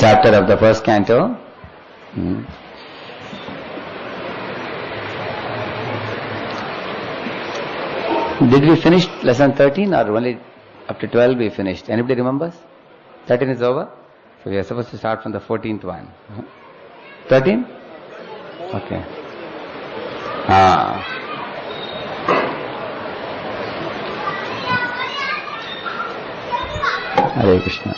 chapter of the first canto. Did we finish lesson 13 or only up to 12 we finished? Anybody remembers? 13 is over? So we are supposed to start from the 14th one. 13? Okay. Hare Krishna.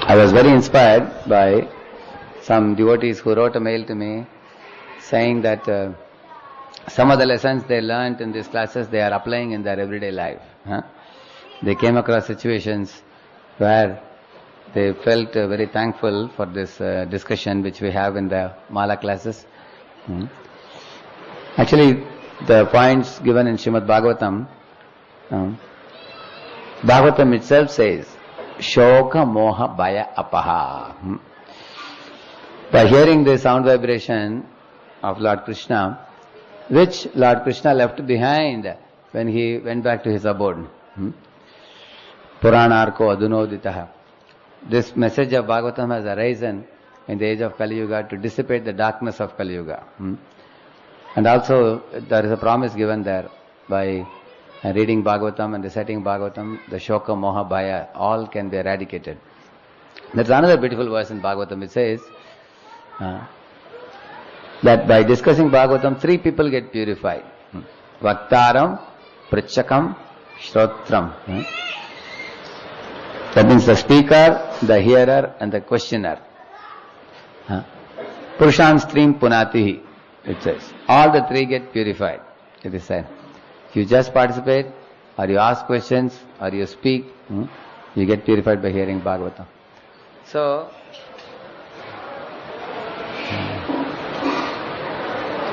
I was very inspired by some devotees who wrote a mail to me saying that some of the lessons they learnt in these classes they are applying in their everyday life. They came across situations where they felt very thankful for this discussion which we have in the Mala classes. Actually, the points given in Srimad Bhagavatam, Bhagavatam itself says, Shoka Moha Bhaya Apaha. By hearing the sound vibration of Lord Krishna, which Lord Krishna left behind when he went back to his abode. Puranarko Adunoditaha. This message of Bhagavatam has arisen in the age of Kali Yuga to dissipate the darkness of Kali Yuga. And also there is a promise given there by reading Bhagavatam and reciting Bhagavatam, the Shoka, Moha, Bhaya, all can be eradicated. There's another beautiful verse in Bhagavatam. It says that by discussing Bhagavatam, three people get purified. Vaktaram, Pritchakam, Shrotram. That means the speaker, the hearer and the questioner. Purusham Stream Punatihi, it says. All the three get purified, it is said. If you just participate, or you ask questions, or you speak, you get purified by hearing Bhagavatam. So,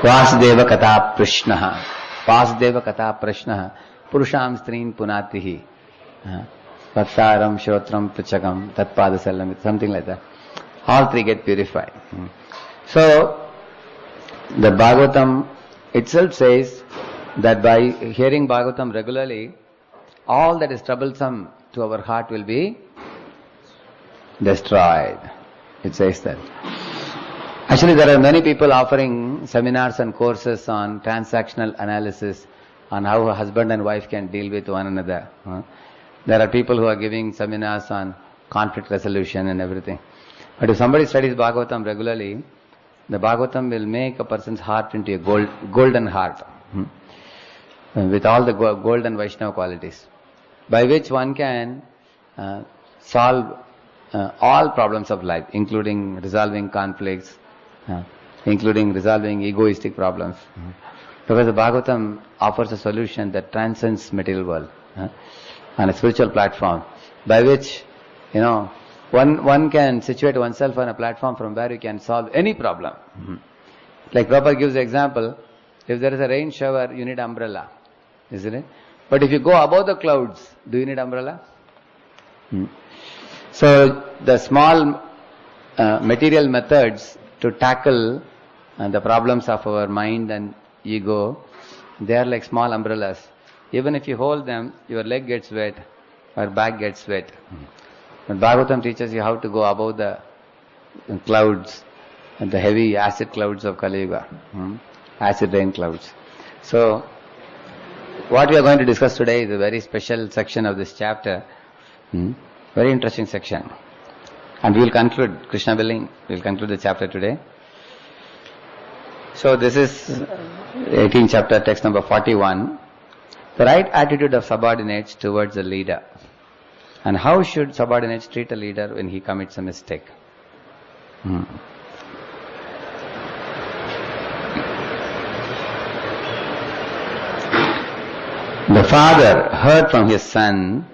Vasudeva Kata Prashnaha. Vasudeva Kata Prashnaha. Purusham Stream Punatihi. Vaktaram, Shrotram, Pichakam, Tatpadasallam, something like that. All three get purified. So, the Bhagavatam itself says that by hearing Bhagavatam regularly, all that is troublesome to our heart will be destroyed. It says that. Actually, there are many people offering seminars and courses on transactional analysis, on how a husband and wife can deal with one another. There are people who are giving seminars on conflict resolution and everything. But if somebody studies Bhagavatam regularly, the Bhagavatam will make a person's heart into a golden heart, with all the golden Vaishnava qualities, by which one can solve all problems of life, including resolving conflicts, including resolving egoistic problems. Because the Bhagavatam offers a solution that transcends material world. On a spiritual platform, by which, one can situate oneself on a platform from where you can solve any problem. Like Prabhupada gives the example, if there is a rain shower, you need umbrella, isn't it? But if you go above the clouds, do you need umbrella? So, the small material methods to tackle the problems of our mind and ego, they are like small umbrellas. Even if you hold them, your leg gets wet, or back gets wet. But Bhagavatam teaches you how to go above the clouds, and the heavy acid clouds of Kali Yuga, acid rain clouds. So, what we are going to discuss today is a very special section of this chapter, very interesting section. And we will conclude, Krishna willing, we will conclude the chapter today. So, this is 18th chapter, text number 41. The right attitude of subordinates towards a leader. And how should subordinates treat a leader when he commits a mistake? The father heard from his son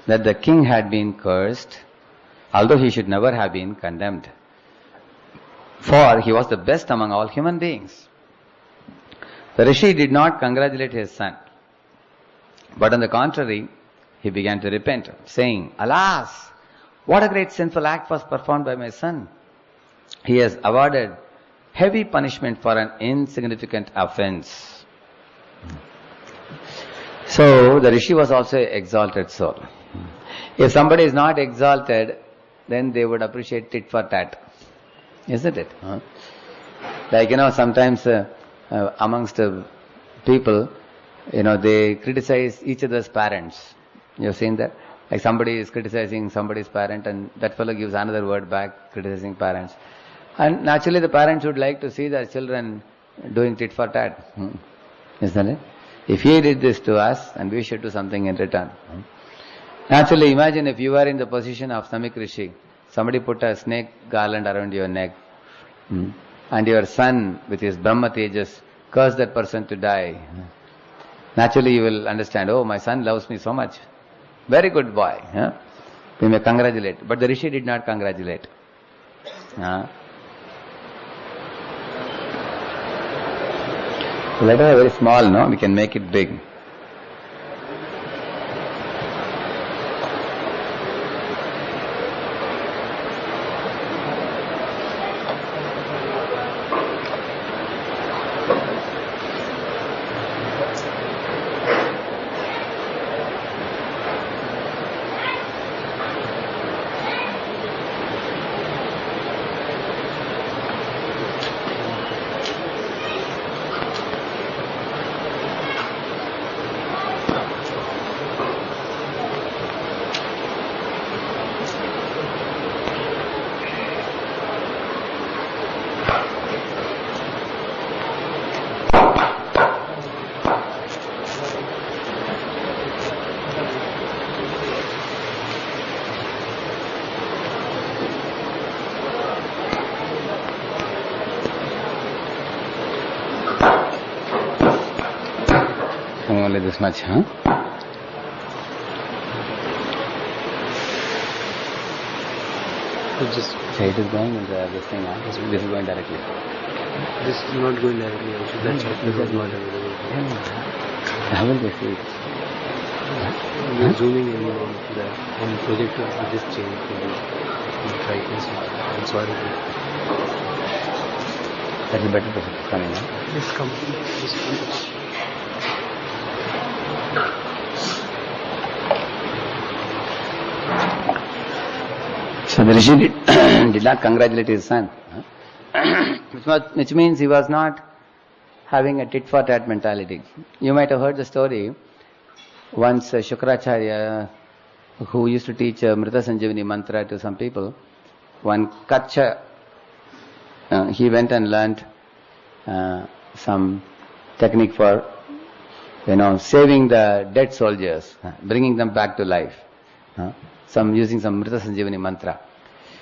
that the king had been cursed, although he should never have been condemned, for he was the best among all human beings. The rishi did not congratulate his son, but on the contrary, he began to repent, saying, "Alas, what a great sinful act was performed by my son. He has awarded heavy punishment for an insignificant offense." So, the rishi was also an exalted soul. If somebody is not exalted, then they would appreciate tit for tat. Isn't it? Like, sometimes amongst people, they criticize each other's parents. You've seen that? Like somebody is criticizing somebody's parent and that fellow gives another word back criticizing parents. And naturally the parents would like to see their children doing tit for tat. Isn't it? If he did this to us and we should do something in return. Naturally, imagine if you were in the position of Samik Rishi, somebody put a snake garland around your neck, and your son with his Brahma Tejas cursed that person to die. Naturally you will understand, oh, my son loves me so much. Very good boy. We may congratulate. But the Rishi did not congratulate. The letter is very small, no? We can make it big. Only this much, huh? Just So it is going in this thing, huh? This is going directly. this is not going directly also. That's why this is not available. How will they see it? We are zooming in on that on projector. We just change the brightness. I'm sorry. That is better to come in, huh? This complete. So the Rishi did not congratulate his son, which means he was not having a tit for tat mentality. You might have heard the story. Once Shukracharya, who used to teach Mrita Sanjivani mantra to some people, one Kacha, he went and learnt some technique for, saving the dead soldiers, bringing them back to life. Using some Mrita Sanjivani mantra.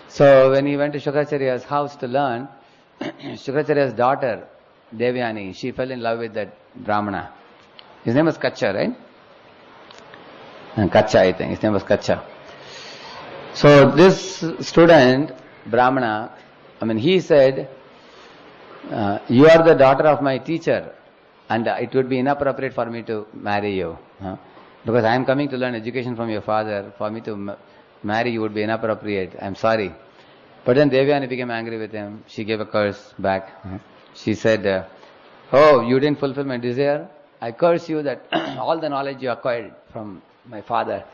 So when he went to Shukracharya's house to learn, Shukracharya's daughter, Devyani, she fell in love with that brahmana. His name was Kacha, right? Kacha, I think. His name was Kacha. So this student, brahmana, he said, you are the daughter of my teacher and it would be inappropriate for me to marry you. Because I am coming to learn education from your father. For me to marry you would be inappropriate. I am sorry. But then Devyani became angry with him. She gave a curse back. She said, oh, you didn't fulfill my desire. I curse you that all the knowledge you acquired from my father,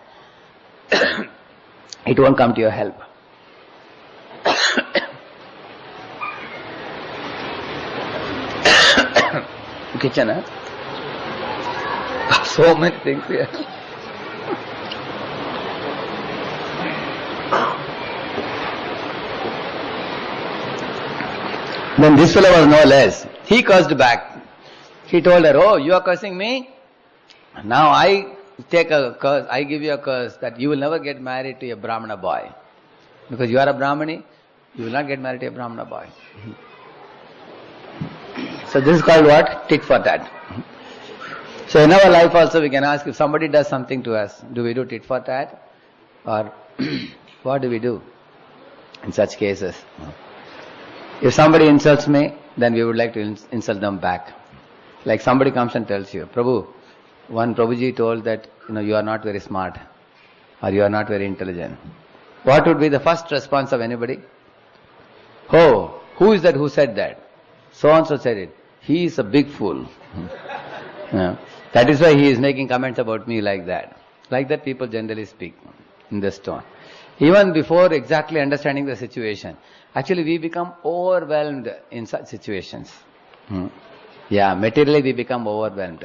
it won't come to your help. Kitchen, huh? So many things here. Then this fellow was no less. He cursed back. He told her, oh, you are cursing me? Now I take a curse, I give you a curse that you will never get married to a brahmana boy. Because you are a brahmani, you will not get married to a brahmana boy. So this is called what? Tit for tat. So in our life also we can ask, if somebody does something to us, do we do tit for tat? Or what do we do in such cases? If somebody insults me, then we would like to insult them back. Like somebody comes and tells you, Prabhu, one Prabhuji told that you are not very smart or you are not very intelligent. What would be the first response of anybody? Oh, who is that who said that? So and so said it. He is a big fool. That is why he is making comments about me like that. Like that people generally speak in this tone. Even before exactly understanding the situation. Actually, we become overwhelmed in such situations. Yeah, materially we become overwhelmed.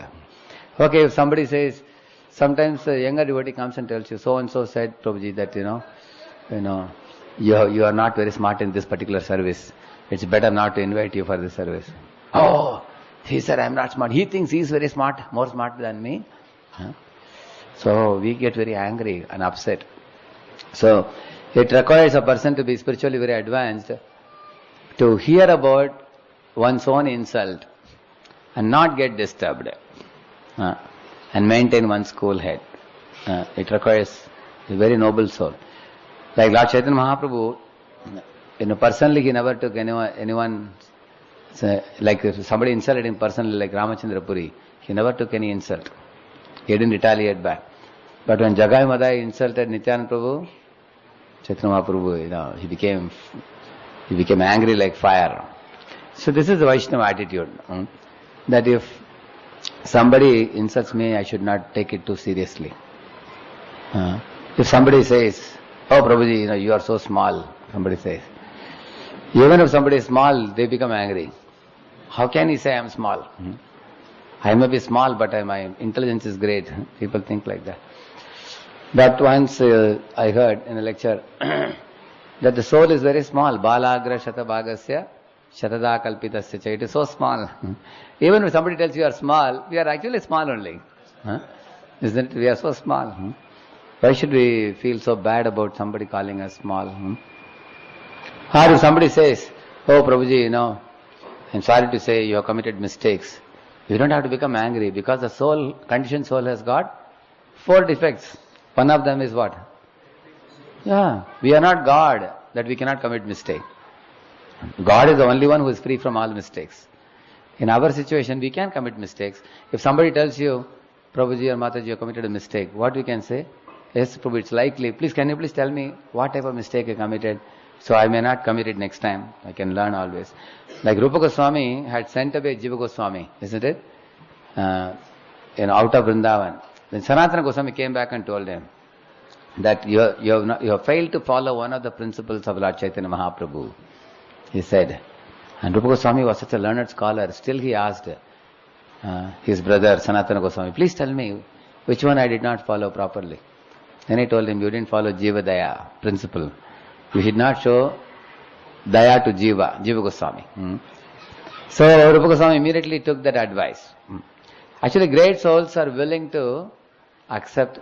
Okay, if somebody says, sometimes a younger devotee comes and tells you, so and so said, Prabhuji, that you are not very smart in this particular service. It's better not to invite you for this service. Oh, he said I'm not smart. He thinks he's very smart, more smart than me. So we get very angry and upset. So it requires a person to be spiritually very advanced to hear about one's own insult and not get disturbed and maintain one's cool head. It requires a very noble soul. Like Lord Chaitanya Mahaprabhu, personally he never took anyone like if somebody insulted him personally, like Ramachandra Puri, he never took any insult. He didn't retaliate back. But when Jagai Madai insulted Nityananda Prabhu, Chaitanya Mahaprabhu, he became angry like fire. So this is the Vaishnava attitude, that if somebody insults me, I should not take it too seriously. If somebody says, oh Prabhuji, you are so small, somebody says. Even if somebody is small, they become angry. How can he say I am small? I may be small, but my intelligence is great. People think like that. But once I heard in a lecture that the soul is very small. Balagra shatabhagasya shatada kalpitasya cha. It is so small. Even if somebody tells you are small, we are actually small only. Isn't it? We are so small. Why should we feel so bad about somebody calling us small? Or if somebody says, oh Prabhuji, I'm sorry to say you have committed mistakes. You don't have to become angry because the soul, conditioned soul has got 4 defects. One of them is what? Yeah, we are not God that we cannot commit mistake. God is the only one who is free from all mistakes. In our situation, we can commit mistakes. If somebody tells you, Prabhuji or Mataji, you committed a mistake, what we can say? Yes, Prabhu, it's likely. Can you please tell me what type of mistake I committed? So I may not commit it next time. I can learn always. Like Rupa Goswami had sent away Jiva Goswami, isn't it? Out of Vrindavan. Then Sanatana Goswami came back and told him that you have failed to follow one of the principles of Lord Chaitanya Mahaprabhu. He said. And Rupa Goswami was such a learned scholar. Still he asked his brother Sanatana Goswami, please tell me which one I did not follow properly. Then he told him, you didn't follow Jiva Daya principle. You did not show Daya to Jiva Goswami. So Rupa Goswami immediately took that advice. Actually, great souls are willing to accept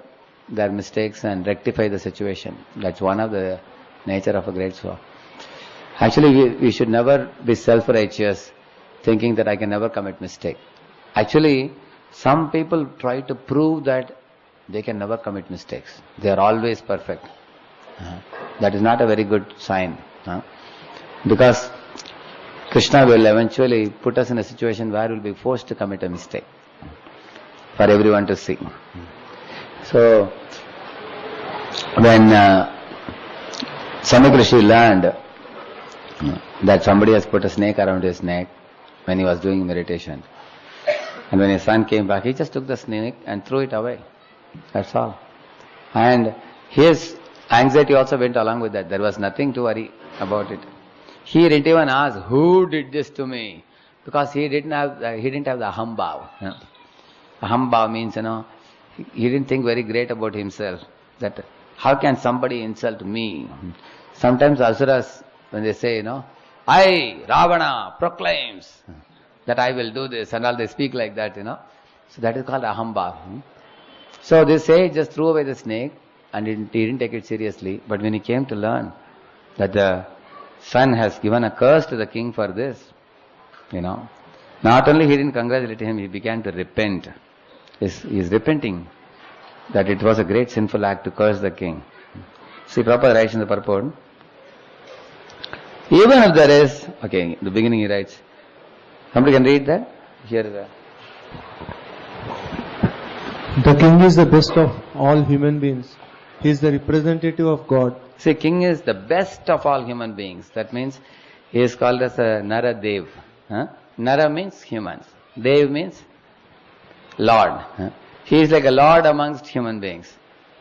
their mistakes and rectify the situation. That's one of the nature of a great soul. Actually, we should never be self-righteous, thinking that I can never commit mistake. Actually, some people try to prove that they can never commit mistakes. They are always perfect. That is not a very good sign. Because Krishna will eventually put us in a situation where we will be forced to commit a mistake for everyone to see. So, when Samik Rishi learned that somebody has put a snake around his neck when he was doing meditation, and when his son came back, he just took the snake and threw it away. That's all. And his anxiety also went along with that. There was nothing to worry about it. He didn't even ask, who did this to me? Because he didn't have the aham bhav. Aham bhav means, he didn't think very great about himself. That how can somebody insult me? Sometimes asuras, when they say, I, Ravana, proclaims that I will do this, and all they speak like that, So that is called aham bhav. So this sage just threw away the snake and he didn't take it seriously. But when he came to learn that the son has given a curse to the king for this, not only he didn't congratulate him, he began to repent. He is repenting that it was a great sinful act to curse the king. See, Prabhupada writes in the purport, even if there is, in the beginning he writes, somebody can read that? Here is that. The king is the best of all human beings. He is the representative of God. See, king is the best of all human beings. That means he is called as a Nara Dev. Nara means humans. Dev means Lord. He is like a Lord amongst human beings,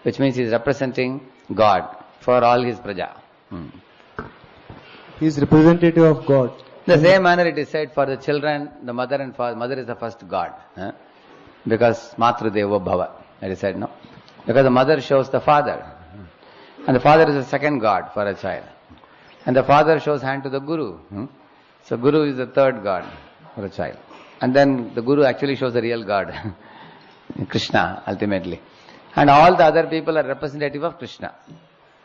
which means he is representing God. for all his praja. He is representative of God. In the same manner it is said for the children, the mother and father, mother is the first God. Because Matru Devo Bhava, it is said, no? Because the mother shows the father. And the father is the second God for a child. And the father shows hand to the Guru. So Guru is the third God for a child. And then the Guru actually shows the real God, Krishna, ultimately. And all the other people are representative of Krishna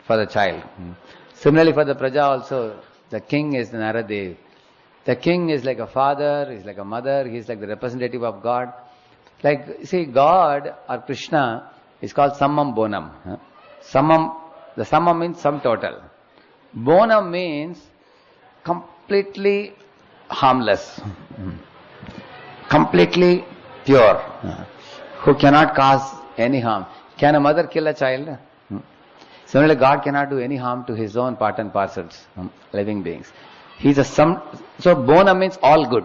for the child. Similarly for the praja also, the king is the Naradev. The king is like a father, he is like a mother, he is like the representative of God. Like, see, God or Krishna is called Sammam Bonam. Sammam, the Sammam means sum total. Bonam means completely harmless, completely pure, who cannot cause any harm. Can a mother kill a child? Similarly, God cannot do any harm to his own part and parcels, living beings. He's a sum. So Bonam means all good.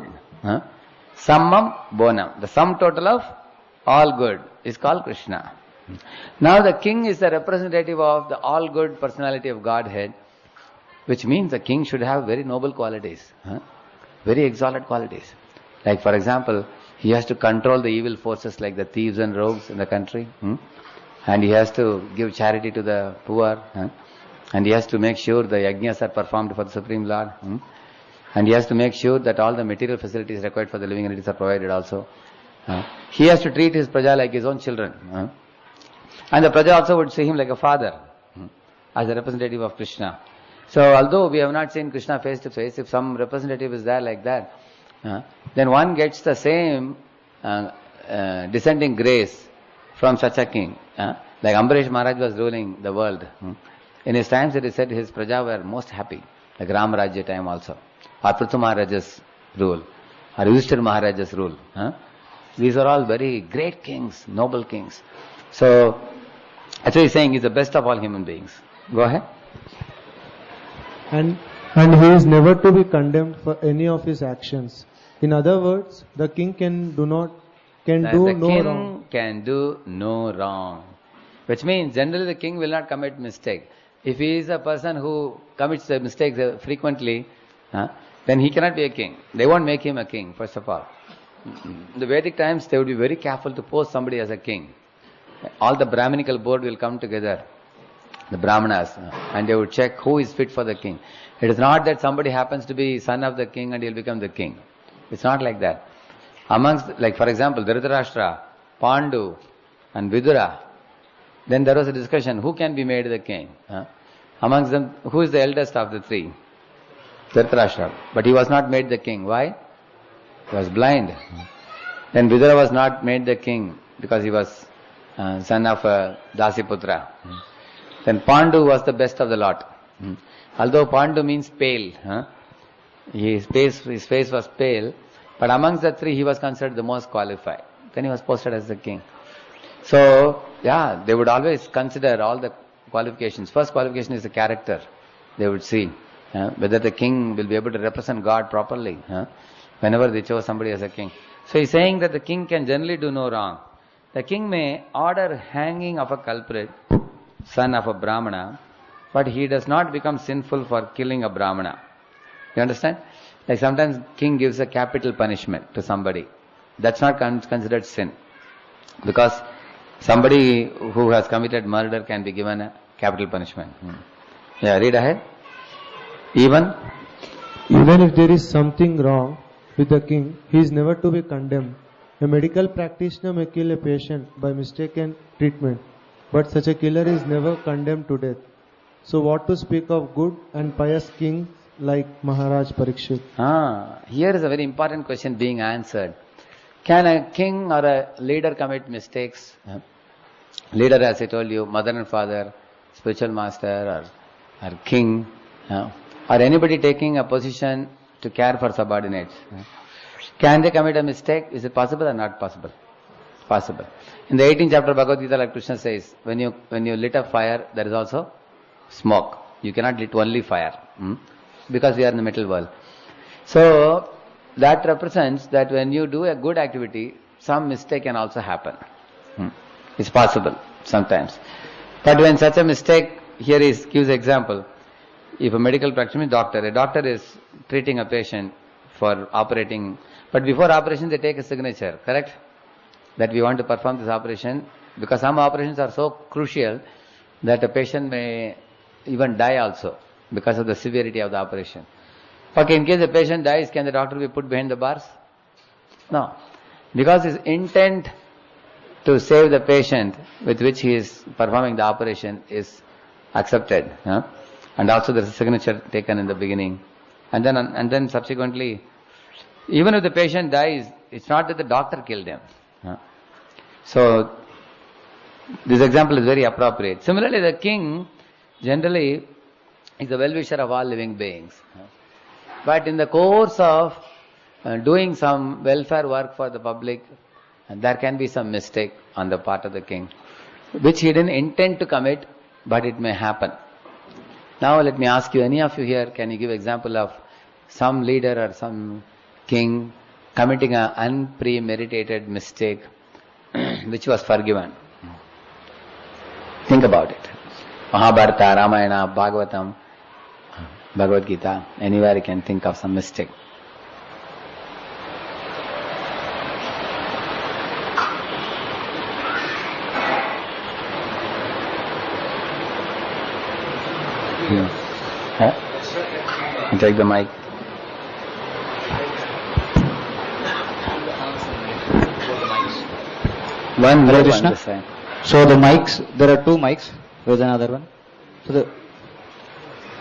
Sammam Bonam. The sum total of all good is called Krishna. Now the king is the representative of the all good personality of Godhead, which means the king should have very noble qualities, very exalted qualities. Like for example, he has to control the evil forces like the thieves and rogues in the country, and he has to give charity to the poor, and he has to make sure the yajnas are performed for the Supreme Lord, and he has to make sure that all the material facilities required for the living entities are provided also. He has to treat his praja like his own children, and the praja also would see him like a father, as a representative of Krishna. So although we have not seen Krishna face to face, if some representative is there like that, then one gets the same descending grace from such a king. Like Ambarish Maharaj was ruling the world. In his times it is said his praja were most happy, like Ram Rajya time also, or Prithu Maharaja's rule, or Yudhishthira Maharaja's rule. These are all very great kings, noble kings. So, actually saying he's the best of all human beings. Go ahead. And he is never to be condemned for any of his actions. In other words, the king can do no wrong. Can do no wrong. Which means generally the king will not commit mistake. If he is a person who commits the mistakes frequently, then he cannot be a king. They won't make him a king, first of all. In the Vedic times, they would be very careful to post somebody as a king. All the Brahminical board will come together, the brahmanas, and they would check who is fit for the king. It is not that somebody happens to be son of the king and he'll become the king. It's not like that. Amongst, like for example, Dhritarashtra, Pandu and Vidura, then there was a discussion, who can be made the king? Amongst them, who is the eldest of the three? Dhritarashtra. But he was not made the king. Why? He was blind. Then Vidura was not made the king because he was son of Dasiputra. Then Pandu was the best of the lot. Although Pandu means pale. His face was pale, but amongst the three he was considered the most qualified. Then he was posted as the king. So, yeah, they would always consider all the qualifications. First qualification is the character. They would see whether the king will be able to represent God properly whenever they chose somebody as a king. So he's saying that the king can generally do no wrong. The king may order hanging of a culprit, son of a brahmana, but he does not become sinful for killing a brahmana. You understand? Like sometimes king gives a capital punishment to somebody. That's not considered sin. Because somebody who has committed murder can be given a capital punishment. Yeah, read ahead. Even if there is something wrong with the king, he is never to be condemned. A medical practitioner may kill a patient by mistaken treatment, but such a killer is never condemned to death. So what to speak of good and pious kings like Maharaj Parikshit? Here is a very important question being answered. Can a king or a leader commit mistakes? Leader, as I told you, mother and father, spiritual master or king, or anybody taking a position to care for subordinates. Can they commit a mistake? Is it possible or not possible? Possible. In the 18th chapter of Bhagavad Gita, like Krishna says, when you lit a fire, there is also smoke. You cannot lit only fire, because we are in the metal world. So that represents that when you do a good activity, some mistake can also happen. It's possible sometimes. But when such a mistake here he gives example. If a medical practitioner, a doctor is treating a patient for operating, but before operation they take a signature, correct? That we want to perform this operation, because some operations are so crucial that a patient may even die also because of the severity of the operation. Okay, in case the patient dies, can the doctor be put behind the bars? No. Because his intent to save the patient with which he is performing the operation is accepted. And also there is a signature taken in the beginning. And then subsequently, even if the patient dies, it's not that the doctor killed him. So, this example is very appropriate. Similarly, the king generally is the well-wisher of all living beings. But in the course of doing some welfare work for the public, there can be some mistake on the part of the king, which he didn't intend to commit, but it may happen. Now let me ask you, any of you here, can you give example of some leader or some king committing an unpremeditated mistake which was forgiven? Think about it. Mahabharata, Ramayana, Bhagavatam, Bhagavad Gita, anywhere you can think of some mistake. Huh? Take the mic. One, Hare one Krishna. this side. So the mics, there are two mics. There's another one.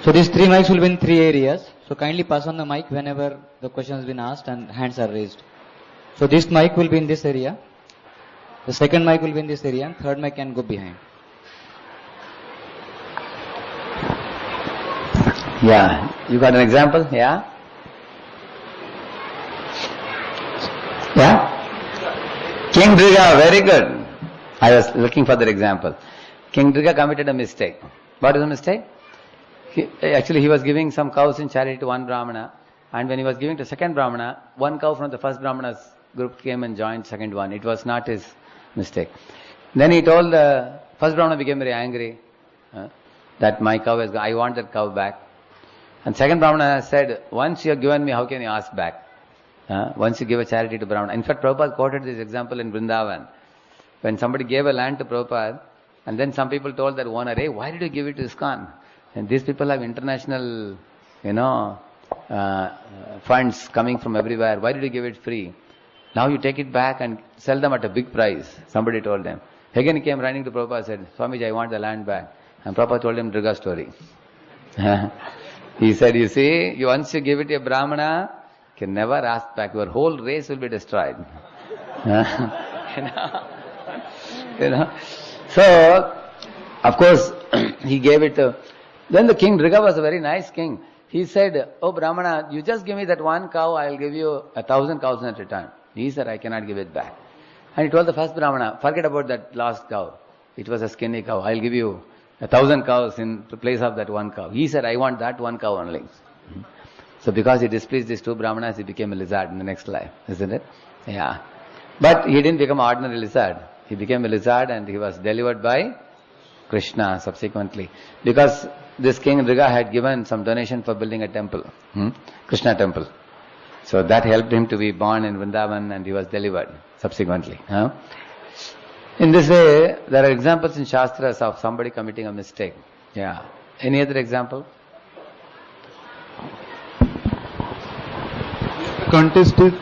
So these three mics will be in three areas. So kindly pass on the mic whenever the question has been asked and hands are raised. So this mic will be in this area. The second mic will be in this area, and third mic can go behind. Yeah, you got an example? Yeah? Yeah? King Driga, very good. I was looking for that example. King Driga committed a mistake. What is the mistake? Actually, he was giving some cows in charity to one brahmana, and when he was giving to second brahmana, one cow from the first brahmana's group came and joined second one. It was not his mistake. Then he told the first brahmana, became very angry that my cow is gone. I want that cow back. And second brahmana said, once you have given me, how can you ask back? Once you give a charity to brahmana. In fact, Prabhupada quoted this example in Vrindavan. When somebody gave a land to Prabhupada, and then some people told that owner, hey, why did you give it to ISKCON? And these people have international, funds coming from everywhere. Why did you give it free? Now you take it back and sell them at a big price. Somebody told them. Again he came running to Prabhupada and said, Swamiji, I want the land back. And Prabhupada told him Driga story. He said, you see, once you give it to a brahmana, you can never ask back. Your whole race will be destroyed. So, of course, he gave it to... Then the king Driga was a very nice king. He said, oh brahmana, you just give me that one cow, I will give you 1,000 cows in return. He said, I cannot give it back. And he told the first brahmana, forget about that last cow. It was a skinny cow. I will give you 1,000 cows in place of that one cow. He said, I want that one cow only. So because he displeased these two brahmanas, he became a lizard in the next life, isn't it? Yeah. But he didn't become an ordinary lizard. He became a lizard and he was delivered by Krishna subsequently. Because this king Driga had given some donation for building a temple, Krishna temple. So that helped him to be born in Vrindavan and he was delivered subsequently. In this way, there are examples in Shastras of somebody committing a mistake. Yeah. Any other example? Contest is,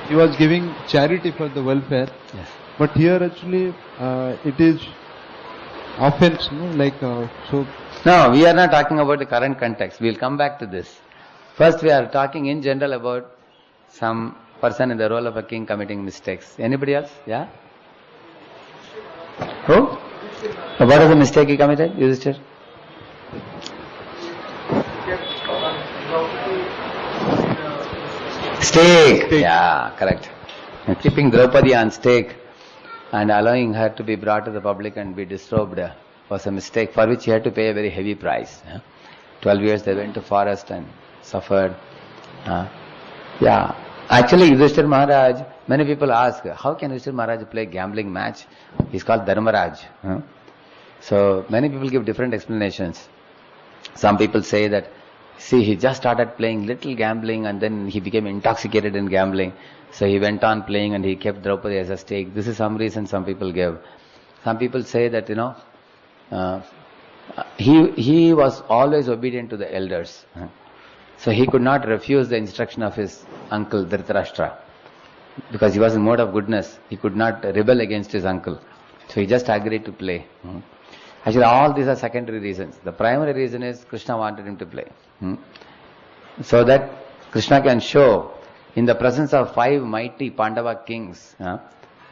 he was giving charity for the welfare. Yes. But here actually it is offense, so. No, we are not talking about the current context. We will come back to this. First we are talking in general about some person in the role of a king committing mistakes. Anybody else? Yeah? Who? What is the mistake he committed? Yudhishthira? Stake. Yeah, correct. Keeping Draupadi on stake and allowing her to be brought to the public and be disrobed was a mistake for which he had to pay a very heavy price. 12 years they went to forest and suffered. Actually Yudhishthira Maharaj, many people ask, how can Yudhishthira Maharaj play gambling match? He's called Dharmaraj. So many people give different explanations. Some people say that, see, he just started playing little gambling and then he became intoxicated in gambling. So he went on playing and he kept Draupadi as a stake. This is some reason some people give. Some people say that, he was always obedient to the elders. So he could not refuse the instruction of his uncle Dhritarashtra. Because he was in mode of goodness, he could not rebel against his uncle. So he just agreed to play. Actually, all these are secondary reasons. The primary reason is Krishna wanted him to play. So that Krishna can show, in the presence of 5 mighty Pandava kings,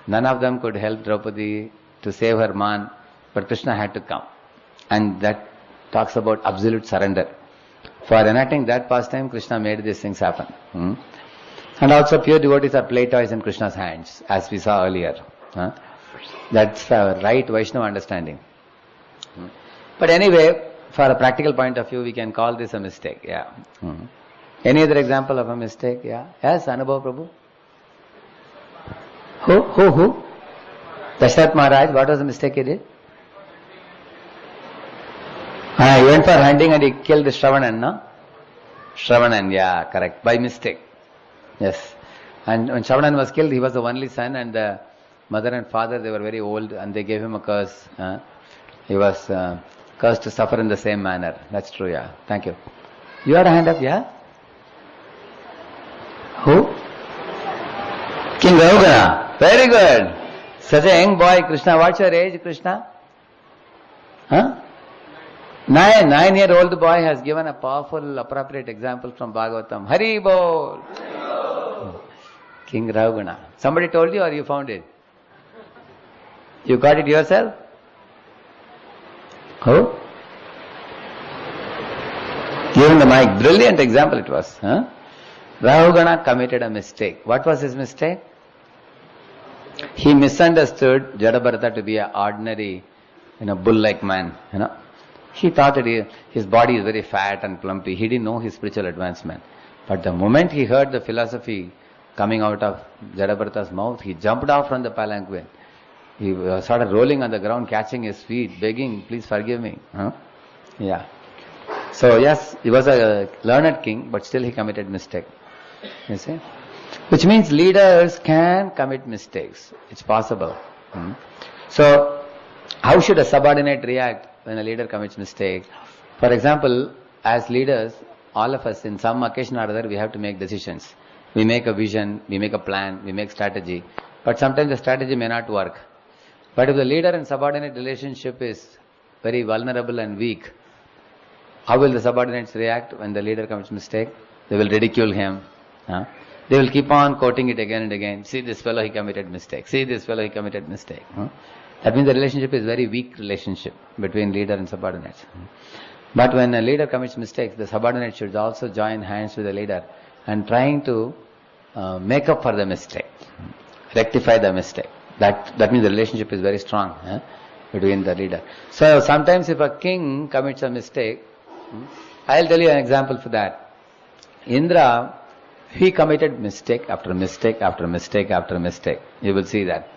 none of them could help Draupadi to save her man, but Krishna had to come. And that talks about absolute surrender. For enacting that pastime, Krishna made these things happen. And also pure devotees are play toys in Krishna's hands, as we saw earlier. That's the right Vaishnava understanding. But anyway, for a practical point of view, we can call this a mistake. Yeah. Any other example of a mistake? Yeah. Yes, Anubhav Prabhu? Who? Dasharath Maharaj, what was the mistake he did? He went for hunting and he killed Shravanan, no? Shravanan, yeah, correct. By mistake. Yes. And when Shravanan was killed, he was the only son, and the mother and father, they were very old, and they gave him a curse. He was cursed to suffer in the same manner. That's true, yeah. Thank you. You had a hand up, yeah? Who? King Rahugana. Very good. Such a young boy, Krishna. What's your age, Krishna? 9-year-old boy has given a powerful, appropriate example from Bhagavatam. Hari Bol. King Rahugana. Somebody told you or you found it? You got it yourself? Who? Given the mic. Brilliant example it was. Rahugana committed a mistake. What was his mistake? He misunderstood Jadabharata to be an ordinary, bull-like man. He thought that his body is very fat and plumpy. He didn't know his spiritual advancement. But the moment he heard the philosophy coming out of Jadabharata's mouth, he jumped off from the palanquin. He started rolling on the ground, catching his feet, begging, please forgive me. Yeah. So yes, he was a learned king, but still he committed mistake. You see? Which means leaders can commit mistakes. It's possible. So, how should a subordinate react when a leader commits mistake? For example, as leaders, all of us, in some occasion or other, we have to make decisions. We make a vision, we make a plan, we make strategy. But sometimes the strategy may not work. But if the leader and subordinate relationship is very vulnerable and weak, how will the subordinates react when the leader commits mistake? They will ridicule him. They will keep on quoting it again and again. See this fellow, he committed mistake. See this fellow, he committed mistake. That means the relationship is very weak relationship between leader and subordinates. But when a leader commits mistakes, the subordinate should also join hands with the leader and trying to make up for the mistake, rectify the mistake. That means the relationship is very strong between the leader. So sometimes if a king commits a mistake, I'll tell you an example for that. Indra, he committed mistake after mistake after mistake after mistake. You will see that.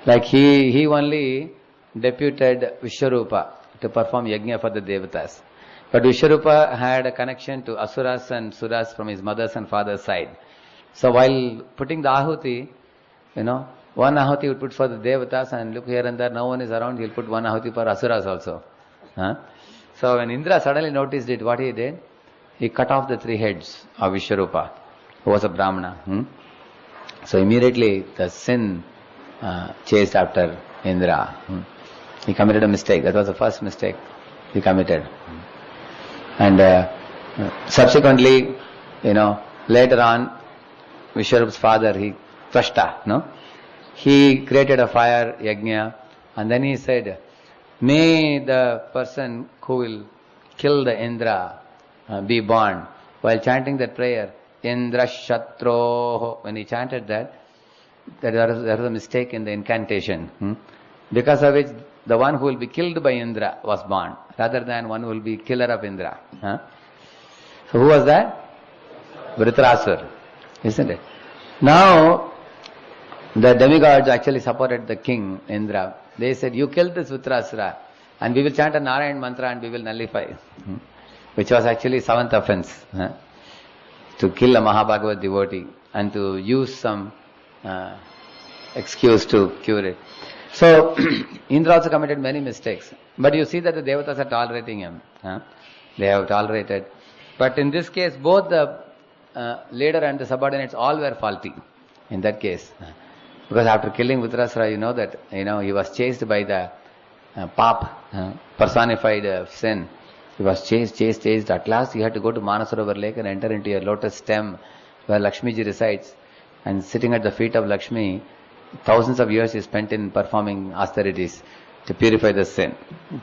Like he only deputed Vishwarupa to perform yajna for the devatas. But Vishwarupa had a connection to Asuras and Suras from his mother's and father's side. So while putting the ahuti, one ahuti would put for the devatas, and look here and there, no one is around, he'll put one ahuti for Asuras also. So when Indra suddenly noticed it, what he did? He cut off the 3 heads of Vishwarupa, who was a brahmana. So immediately the sin chased after Indra. He committed a mistake. That was the first mistake he committed. And subsequently, later on, Vishwarupa's father, Tvashta, he created a fire yajna, and then he said, may the person who will kill the Indra be born. While chanting that prayer, Indra Shatroho, when he chanted that, there was a mistake in the incantation. Because of which the one who will be killed by Indra was born, rather than one who will be killer of Indra. So who was that? Vritrasur, isn't it? Now, the demigods actually supported the king, Indra. They said, you killed this Vritrasura. And we will chant a Narayan mantra and we will nullify, which was actually seventh offense, to kill a Mahabhagavad devotee and to use some excuse to cure it. So, Indra also committed many mistakes. But you see that the devatas are tolerating him. They have tolerated. But in this case, both the leader and the subordinates all were faulty in that case. Because after killing Vitrasra, you know that he was chased by the personified sin. He was chased. At last he had to go to Manasarovar lake and enter into a lotus stem where Lakshmiji resides. And sitting at the feet of Lakshmi, thousands of years he spent in performing austerities to purify the sin,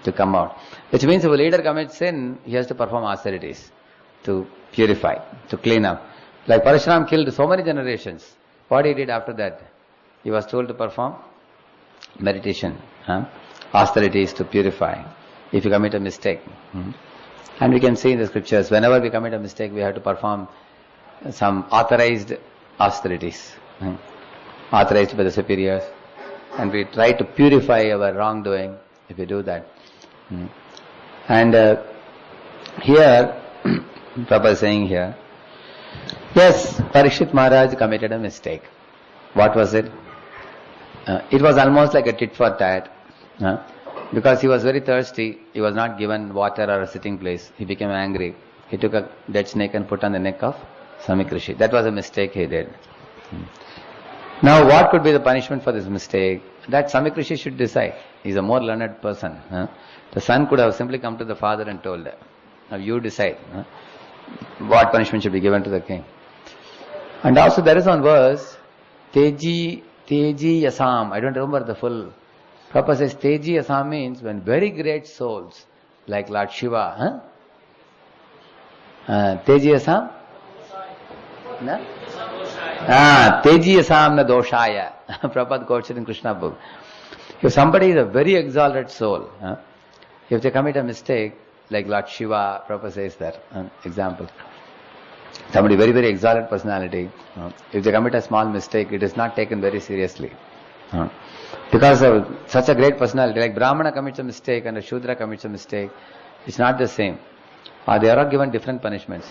to come out. Which means if a leader commits sin, he has to perform austerities to purify, to clean up. Like Parashuram killed so many generations. What he did after that? He was told to perform meditation, austerities to purify if you commit a mistake. And we can see in the scriptures, whenever we commit a mistake, we have to perform some authorized austerities, authorized by the superiors. And we try to purify our wrongdoing if we do that. And here, Prabhupada is saying here, yes, Parikshit Maharaj committed a mistake. What was it? It was almost like a tit for tat. Because he was very thirsty, he was not given water or a sitting place. He became angry. He took a dead snake and put on the neck of Samik Rishi. That was a mistake he did. Now what could be the punishment for this mistake? That Samik Rishi should decide. He is a more learned person. The son could have simply come to the father and told, now you decide what punishment should be given to the king. And also there is one verse, Teji Yasam. I don't remember the full. Prabhupada says Teji Yasam means when very great souls like Lord Shiva, Teji Yasam? No? Teji Yasam na doshaya. Prabhupada quotes it in Krishna book. If somebody is a very exalted soul, if they commit a mistake, like Lord Shiva, Prabhupada says that, example. Somebody very, very exalted personality, if they commit a small mistake, it is not taken very seriously. Because of such a great personality, like Brahmana commits a mistake and a Shudra commits a mistake, it's not the same. They are all given different punishments.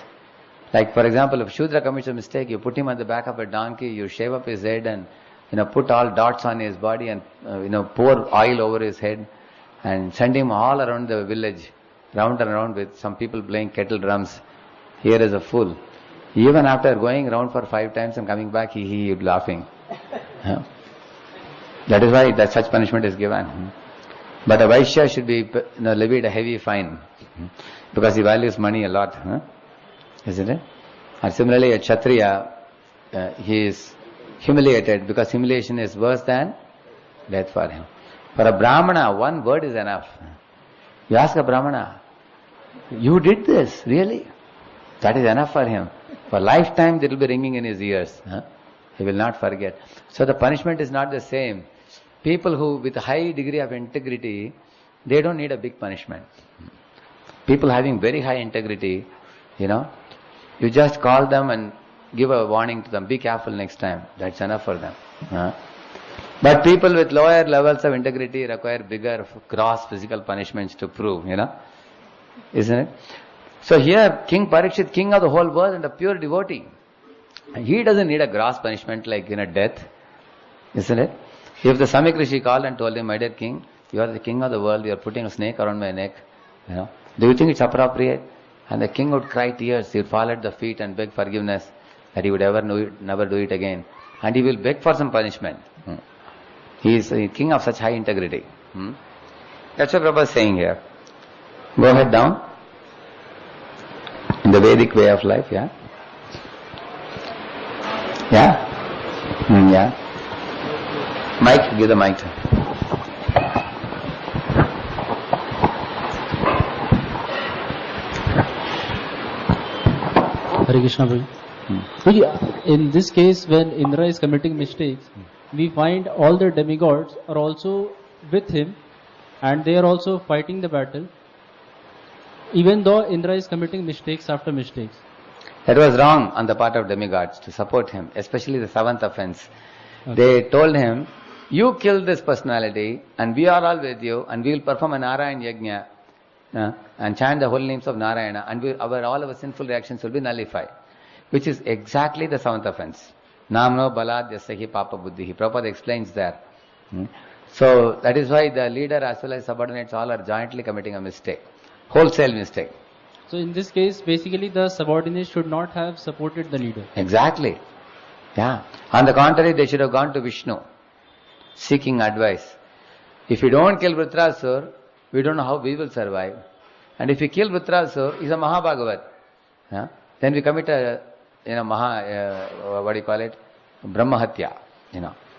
Like for example, if Shudra commits a mistake, you put him on the back of a donkey, you shave up his head and put all dots on his body and pour oil over his head and send him all around the village, round and round with some people playing kettle drums. Here is a fool. Even after going around for 5 times and coming back, he is laughing. That is why such punishment is given. But a Vaishya should be levied a heavy fine because he values money a lot. Isn't it? And similarly, a Kshatriya, he is humiliated because humiliation is worse than death for him. For a Brahmana, one word is enough. You ask a Brahmana, you did this, really? That is enough for him. For lifetime, it will be ringing in his ears. He will not forget. So the punishment is not the same. People who with a high degree of integrity, they don't need a big punishment. People having very high integrity, you just call them and give a warning to them, be careful next time. That's enough for them. But people with lower levels of integrity require bigger, gross physical punishments to prove, Isn't it? So here, King Parikshit, king of the whole world and a pure devotee, he doesn't need a gross punishment like death. Isn't it? If the Samik Rishi called and told him, my dear king, you are the king of the world, you are putting a snake around my neck, do you think it's appropriate? And the king would cry tears, he would fall at the feet and beg forgiveness that he would never do it again. And he will beg for some punishment. He is a king of such high integrity. That's what Prabhupada is saying here. Go ahead down. In the Vedic way of life, yeah? Yeah? Yeah. Mike, give the mic. Hare Krishna Prabhu. In this case, when Indra is committing mistakes, we find all the demigods are also with him and they are also fighting the battle, even though Indra is committing mistakes after mistakes. That was wrong on the part of demigods to support him, especially the 7th offense. Okay. They told him you kill this personality and we are all with you and we will perform a Narayan Yajna and chant the holy names of Narayana and all our sinful reactions will be nullified. Which is exactly the seventh offense. Namno balad yasahi papa buddhihi. Prabhupada explains there. So that is why the leader as well as subordinates all are jointly committing a mistake. Wholesale mistake. So in this case, basically the subordinates should not have supported the leader. Exactly. Yeah. On the contrary, they should have gone to Vishnu, seeking advice. If we don't kill Vritrasur, we don't know how we will survive. And if we kill Vritrasur, he's a Mahabhagavat. Yeah? Then we commit a, what do you call it? Brahma Hatya.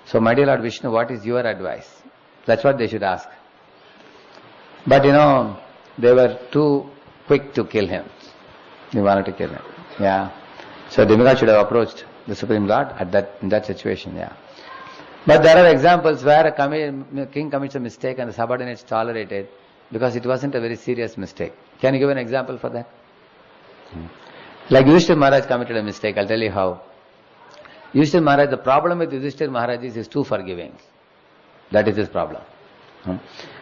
So my dear Lord Vishnu, what is your advice? That's what they should ask. But they were too quick to kill him. They wanted to kill him. Yeah. So demigod should have approached the Supreme Lord in that situation. Yeah. But there are examples where a king commits a mistake and the subordinates tolerate it because it wasn't a very serious mistake. Can you give an example for that? Like Yudhishthira Maharaj committed a mistake. I'll tell you how. Yudhishthira Maharaj, the problem with Yudhishthira Maharaj is he's too forgiving. That is his problem.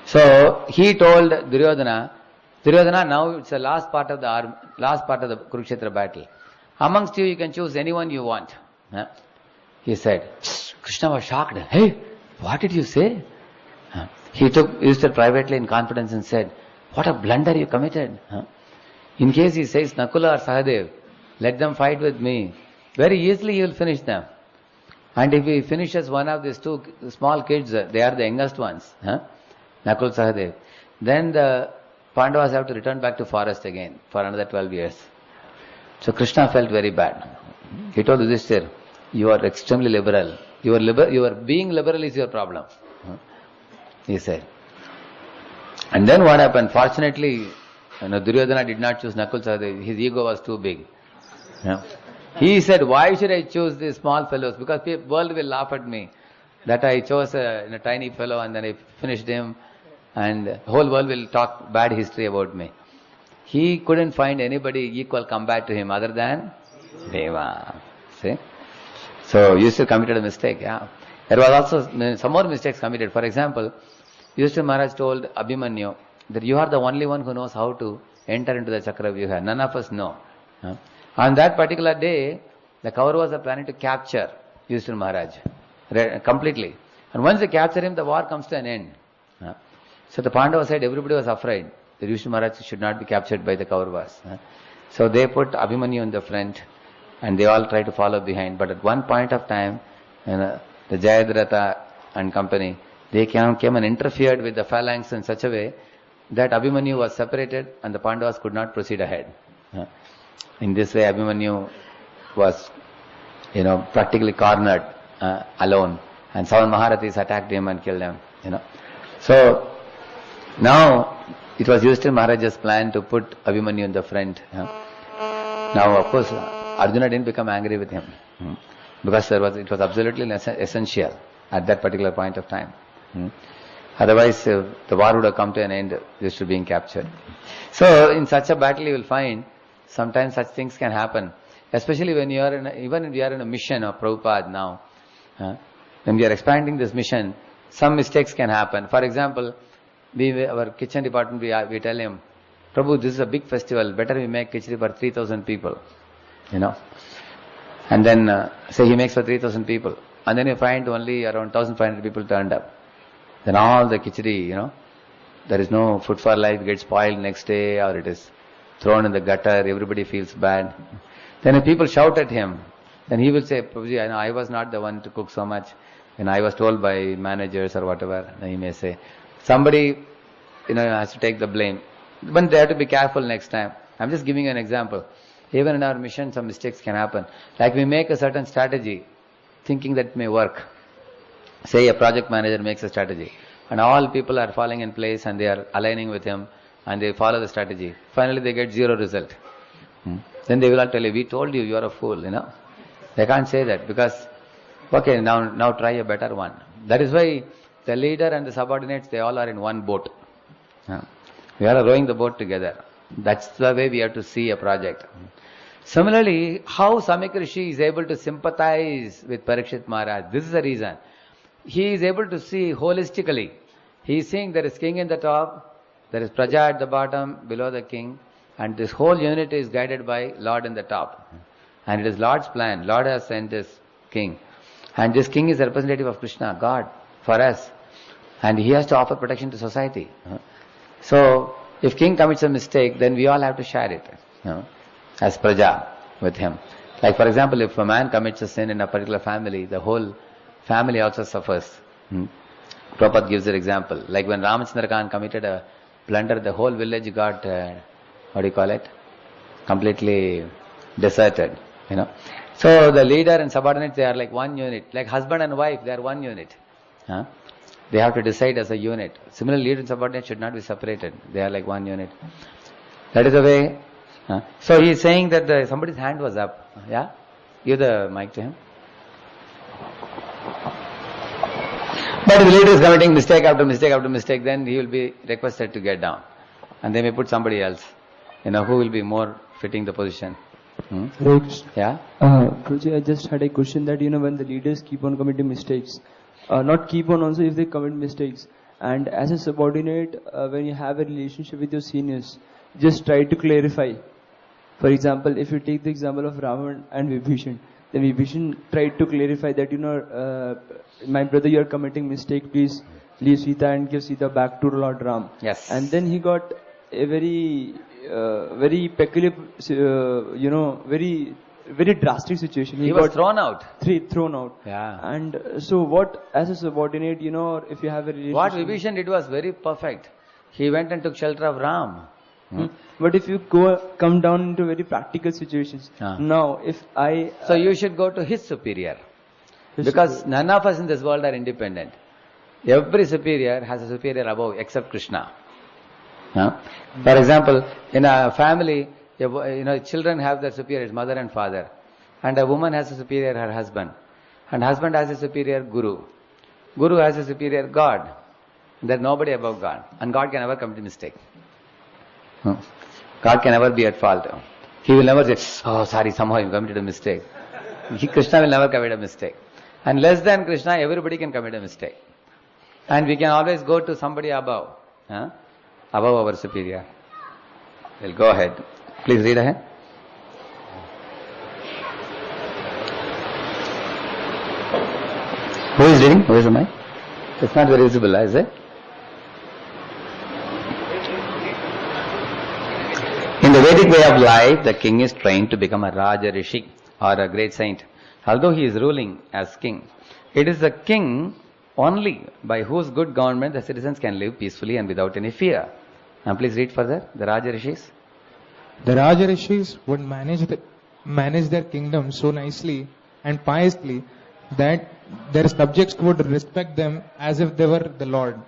So he told Duryodhana, now it's the last part of the Kurukshetra battle. Amongst you can choose anyone you want. He said, Krishna was shocked. Hey, what did you say? He took Yudhishthira privately in confidence and said, what a blunder you committed. In case he says Nakula or Sahadev, let them fight with me. Very easily he will finish them. And if he finishes one of these two small kids, they are the youngest ones, Nakul, Sahadev, then the Pandavas have to return back to forest again for another 12 years. So Krishna felt very bad. He told Yudhishthira, you are extremely liberal. Your being liberal is your problem. He said. And then what happened? Fortunately, Duryodhana did not choose Nakul Sahadev. His ego was too big. He said, why should I choose these small fellows? Because the world will laugh at me that I chose a tiny fellow and then I finished him and the whole world will talk bad history about me. He couldn't find anybody equal compared to him other than Deva. See? So Yudhishthira committed a mistake. Yeah. There was also some more mistakes committed. For example, Yudhishthira Maharaj told Abhimanyu that you are the only one who knows how to enter into the Chakravyuha. None of us know. On that particular day, the Kauravas are planning to capture Yudhishthira Maharaj completely. And once they capture him, the war comes to an end. So the Pandavas said everybody was afraid that Yudhishthira Maharaj should not be captured by the Kauravas. So they put Abhimanyu in the front and they all tried to follow behind. But at one point of time, the Jayadratha and company, they came and interfered with the phalanx in such a way that Abhimanyu was separated and the Pandavas could not proceed ahead. In this way, Abhimanyu was, practically cornered alone, and 7 Maharathis attacked him and killed him. So now it was Yudhishthira Maharaj's plan to put Abhimanyu in the front. Now, of course, Arjuna didn't become angry with him because it was absolutely essential at that particular point of time. Otherwise, the war would have come to an end, Yudhishthira being captured. So, in such a battle, you will find sometimes such things can happen, especially when you are even if you are in a mission of Prabhupada now. When we are expanding this mission, some mistakes can happen. For example, our kitchen department, we tell him, Prabhu, this is a big festival, better we make khichdi for 3,000 people. And then, say he makes for 3,000 people. And then you find only around 1,500 people turned up. Then all the khichdi, there is no food for life, gets spoiled next day, or it is thrown in the gutter, everybody feels bad. Then if people shout at him, then he will say, Prabhuji, I was not the one to cook so much, and I was told by managers or whatever, he may say. Somebody, has to take the blame. But they have to be careful next time. I'm just giving you an example. Even in our mission, some mistakes can happen. Like we make a certain strategy, thinking that it may work. Say a project manager makes a strategy, and all people are falling in place and they are aligning with him, and they follow the strategy. Finally, they get 0 result. Then they will all tell you, we told you, you are a fool, They can't say that because, okay, now try a better one. That is why the leader and the subordinates, they all are in one boat. We are rowing the boat together. That's the way we have to see a project. Similarly, how Samik Rishi is able to sympathize with Parikshit Maharaj, this is the reason. he is able to see holistically. He is seeing there is king in the top, there is praja at the bottom, below the king, and this whole unit is guided by Lord in the top. And it is Lord's plan. Lord has sent this king. And this king is a representative of Krishna, God, for us. And he has to offer protection to society. So, if king commits a mistake, then we all have to share it, as praja with him. Like for example, if a man commits a sin in a particular family, the whole family also suffers. Prabhupada gives an example. Like when Ramachandra Khan committed a blunder, the whole village got, completely deserted. So the leader and subordinates, they are like one unit. Like husband and wife, they are one unit. They have to decide as a unit. Similarly, leader and subordinate should not be separated. They are like one unit. That is the way. So he is saying that somebody's hand was up. Yeah? Give the mic to him. But if the leader is committing mistake after mistake after mistake, then he will be requested to get down. And they may put somebody else, who will be more fitting the position. Yeah? Guruji, I just had a question that, when the leaders keep on committing mistakes, not keep on also if they commit mistakes, and as a subordinate, when you have a relationship with your seniors, just try to clarify. For example, if you take the example of Ravan and Vibhishan, then Vibhishan tried to clarify that, my brother, you are committing mistake, please leave Sita and give Sita back to Lord Ram. Yes. And then he got a very peculiar, very drastic situation. He was thrown out. Thrown out. Yeah. And so what, as a subordinate, if you have a relationship... What Vibhishan did was very perfect. He went and took shelter of Ram. But if you come down into very practical situations, now if I... So you should go to his superior. Because none of us in this world are independent. Every superior has a superior above except Krishna. For example, in a family, children have their superiors, mother and father. And a woman has a superior, her husband. And husband has a superior, Guru. Guru has a superior, God. There is nobody above God. And God can never commit a mistake. God can never be at fault. He will never say, oh sorry, somehow you committed a mistake. Krishna will never commit a mistake. And less than Krishna, everybody can commit a mistake. And we can always go to somebody above. Above our superior. We'll go ahead. Please read ahead. Who is reading? Who is the mic? It's not very visible, is it? In the Vedic way of life, the king is trained to become a Raja Rishi or a great saint. Although he is ruling as king, it is the king only by whose good government the citizens can live peacefully and without any fear. Now please read further. The Raja Rishis. The Raja Rishis would manage their kingdom so nicely and piously that their subjects would respect them as if they were the Lord.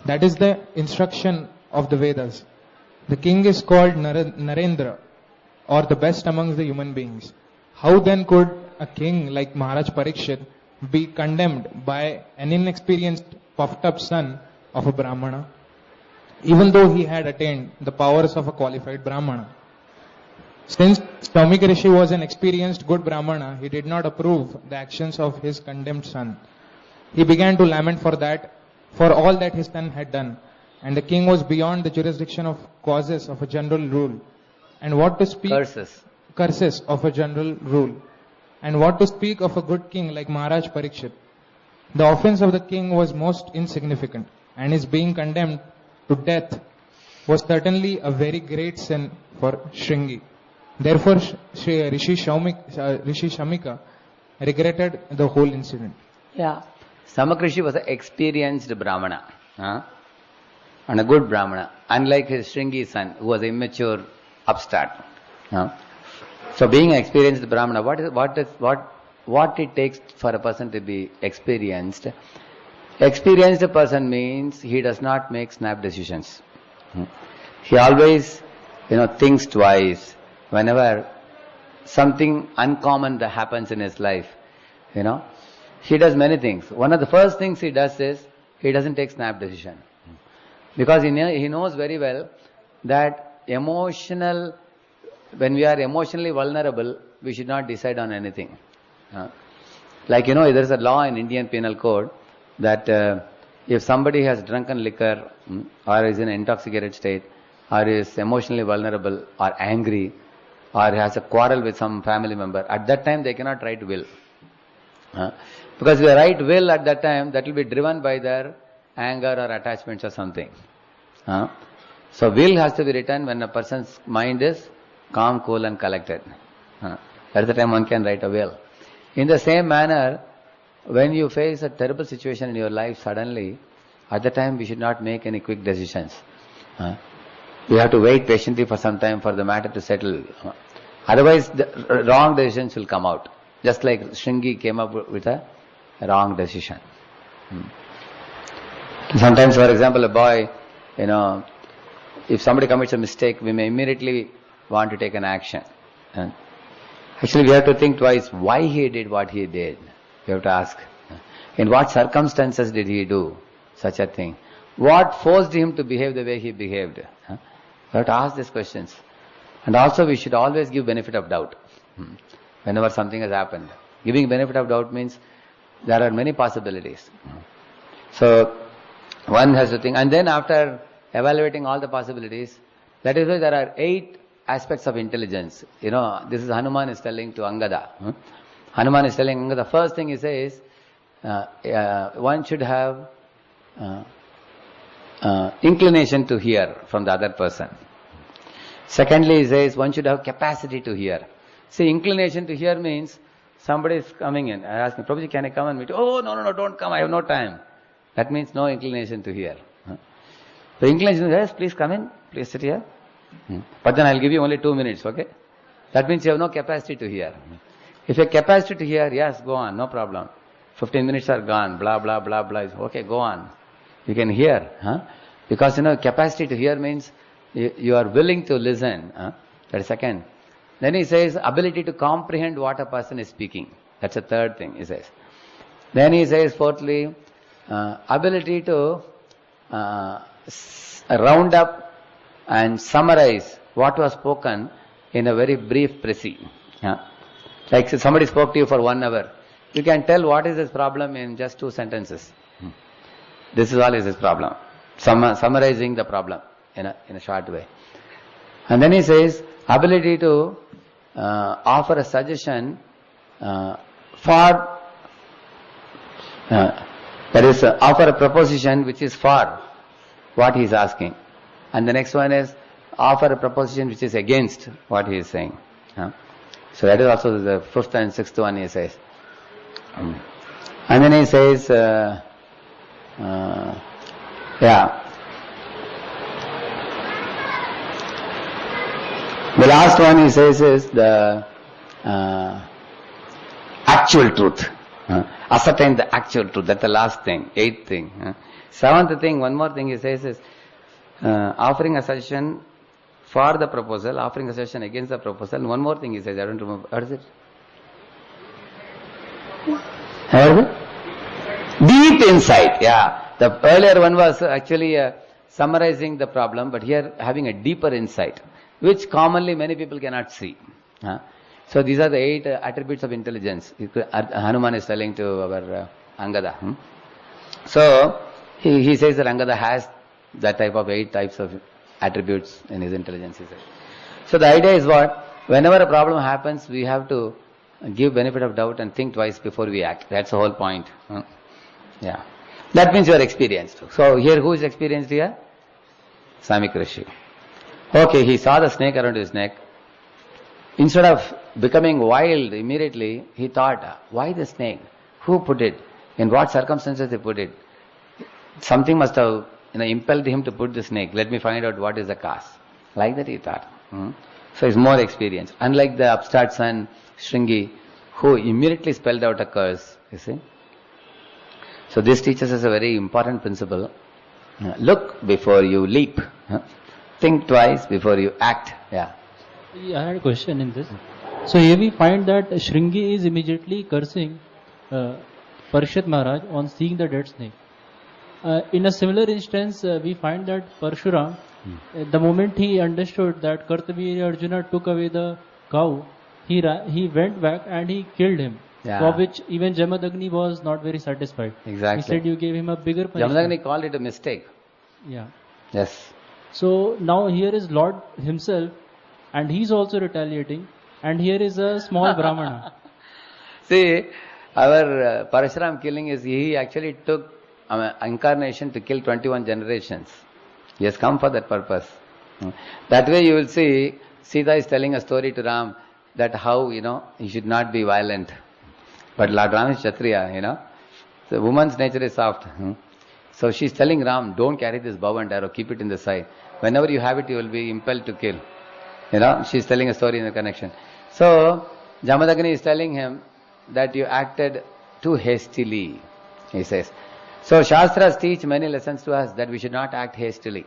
That is the instruction of the Vedas. The king is called Narendra, or the best amongst the human beings. How then could a king like Maharaj Parikshit be condemned by an inexperienced, puffed up son of a brahmana, even though he had attained the powers of a qualified brahmana? Since Saumika Rishi was an experienced good brahmana, he did not approve the actions of his condemned son. He began to lament for all that his son had done, and the king was beyond the jurisdiction of causes of a general rule. And what to speak? Curses of a general rule. And what to speak of a good king like Maharaj Parikshit? The offense of the king was most insignificant, and his being condemned to death was certainly a very great sin for Shringi. Therefore, Rishi Shamika regretted the whole incident. Yeah. Samak Rishi was an experienced brahmana. And a good brahmana. Unlike his Shringi son, who was an immature upstart. So being an experienced brahmana, what it takes for a person to be experienced? Experienced person means he does not make snap decisions. He always, thinks twice. Whenever something uncommon that happens in his life, he does many things. One of the first things he does is, he doesn't take snap decision. Because he knows very well that when we are emotionally vulnerable, we should not decide on anything. Like, there is a law in Indian Penal Code that if somebody has drunken liquor or is in an intoxicated state or is emotionally vulnerable or angry or has a quarrel with some family member, at that time they cannot write will. Because if they write will at that time, that will be driven by their anger or attachments or something. So will has to be written when a person's mind is calm, cool and collected. That's the time one can write a will. In the same manner, when you face a terrible situation in your life suddenly, at the time we should not make any quick decisions. We have to wait patiently for some time for the matter to settle. Otherwise, the wrong decisions will come out. Just like Shringi came up with a wrong decision. Sometimes, for example, a boy, if somebody commits a mistake, we may immediately want to take an action. Actually, we have to think twice why he did what he did. We have to ask, in what circumstances did he do such a thing? What forced him to behave the way he behaved? We have to ask these questions. And also, we should always give benefit of doubt whenever something has happened. Giving benefit of doubt means there are many possibilities. So, one has to think, and then after evaluating all the possibilities, that is why there are 8 aspects of intelligence. This is Hanuman is telling to Angada. Hanuman is telling Angada, the first thing he says, one should have inclination to hear from the other person. Secondly, he says, one should have capacity to hear. See, inclination to hear means somebody is coming in. I ask him, Prabhuji, can I come and meet you? Oh, no, don't come, I have no time. That means no inclination to hear. The inclination is, yes, please come in, please sit here. But then I'll give you only 2 minutes, okay? That means you have no capacity to hear. If you have capacity to hear, yes, go on, no problem. 15 minutes are gone, blah, blah, blah, blah. Okay, go on. You can hear. Because, capacity to hear means you are willing to listen. That is second. Then he says, ability to comprehend what a person is speaking. That's the third thing, he says. Then he says, fourthly, ability to round up and summarize what was spoken in a very brief précis. Like somebody spoke to you for 1 hour. You can tell what is his problem in just 2 sentences. This is all is his problem. Summarizing the problem in a short way. And then he says, ability to offer a suggestion for, that is, offer a proposition which is for what he is asking. And the next one is, offer a proposition which is against what he is saying. So that is also the 5th and 6th one he says. And then he says, the last one he says is the actual truth. Ascertain the actual truth. That's the last thing, 8th thing. 7th thing, one more thing he says is offering a suggestion for the proposal, offering a suggestion against the proposal. And one more thing he says, I don't remember. What is it? Deep insight. The earlier one was actually summarizing the problem, but here having a deeper insight, which commonly many people cannot see. So these are the 8 attributes of intelligence Hanuman is telling to our Angada. So he says that Angada has that type of 8 types of attributes in his intelligence. He says. So the idea is what? Whenever a problem happens, we have to give benefit of doubt and think twice before we act. That's the whole point. That means you are experienced. So here who is experienced here? Samik Rishi. Okay, he saw the snake around his neck. Instead of becoming wild immediately, he thought, why the snake? Who put it? In what circumstances they put it? Something must have impelled him to put the snake. Let me find out what is the cause. Like that he thought. So he's more experienced. Unlike the upstart son, Shringi, who immediately spelled out a curse. You see? So this teaches us a very important principle. Look before you leap. Think twice before you act. I had a question in this. So here we find that Shringi is immediately cursing Parikshit Maharaj on seeing the dead snake. In a similar instance, we find that Parshuram, the moment he understood that Kartaviri Arjuna took away the cow, he went back and he killed him. Yeah. for which even Jamadagni was not very satisfied. Exactly. He said you gave him a bigger punishment. Jamadagni called it a mistake. Yeah. Yes. So now here is Lord himself, and he's also retaliating, and here is a small brahmana. See, our Parashuram killing is, he actually took incarnation to kill 21 generations. He has come for that purpose. That way you will see, Sita is telling a story to Ram that how, he should not be violent. But Lord Ram is Kshatriya, So woman's nature is soft. So she's telling Ram, don't carry this bow and arrow, keep it in the side. Whenever you have it, you will be impelled to kill. She's telling a story in the connection. So, Jamadagni is telling him that you acted too hastily, he says. So, Shastras teach many lessons to us that we should not act hastily.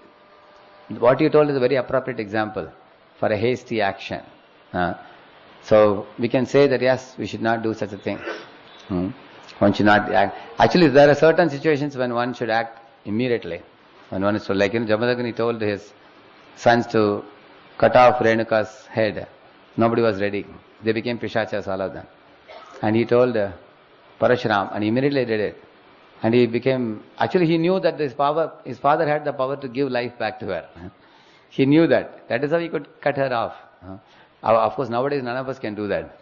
What you told is a very appropriate example for a hasty action. So, we can say that yes, we should not do such a thing. One should not act. Actually, there are certain situations when one should act immediately. When one is told, like Jamadagni told his sons to cut off Renuka's head. Nobody was ready. They became Pishachas, all of them. And he told Parashuram, and he immediately did it. And he became, actually he knew that his father had the power to give life back to her. He knew that. That is how he could cut her off. Of course, nowadays none of us can do that.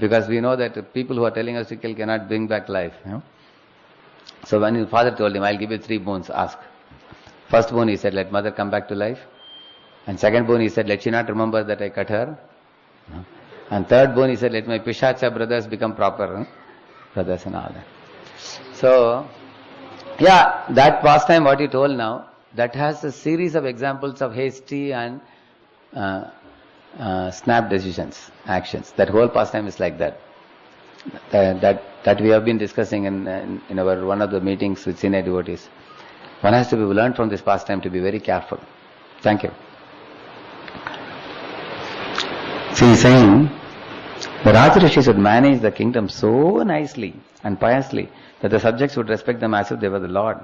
Because we know that people who are telling us to kill cannot bring back life. So when his father told him, I'll give you 3 boons, ask. First boon, he said, let mother come back to life. And second boon, he said, let she not remember that I cut her. And third boon, he said, let my Pishacha brothers become proper brothers and all that. So, yeah, that pastime what you told now, that has a series of examples of hasty and snap decisions, actions. That whole pastime is like that. That we have been discussing in our one of the meetings with senior devotees. One has to learn from this pastime to be very careful. Thank you. See, he's saying the Rajarishis would manage the kingdom so nicely and piously that the subjects would respect them as if they were the Lord.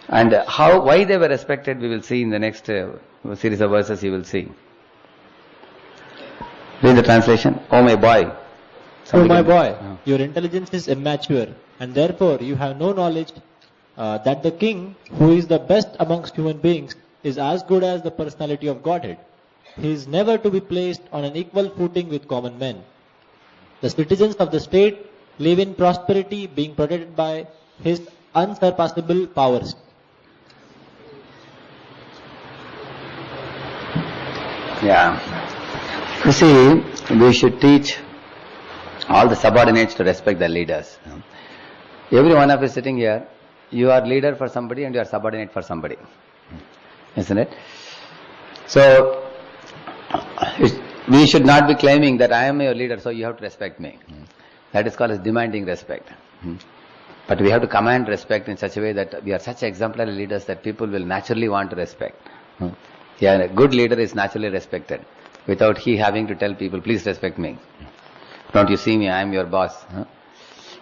And why they were respected, we will see in the next series of verses. You will see. Read the translation. Oh my boy. Oh my boy, your intelligence is immature, and therefore you have no knowledge that the king, who is the best amongst human beings, is as good as the personality of Godhead. He is never to be placed on an equal footing with common men. The citizens of the state live in prosperity, being protected by his unsurpassable powers. Yeah. You see, we should teach all the subordinates to respect their leaders. Every one of us sitting here, you are leader for somebody and you are subordinate for somebody. Isn't it? So, we should not be claiming that I am your leader, so you have to respect me. That is called as demanding respect. But we have to command respect in such a way that we are such exemplary leaders that people will naturally want to respect. Yeah, a good leader is naturally respected without he having to tell people, please respect me. Don't you see me, I am your boss.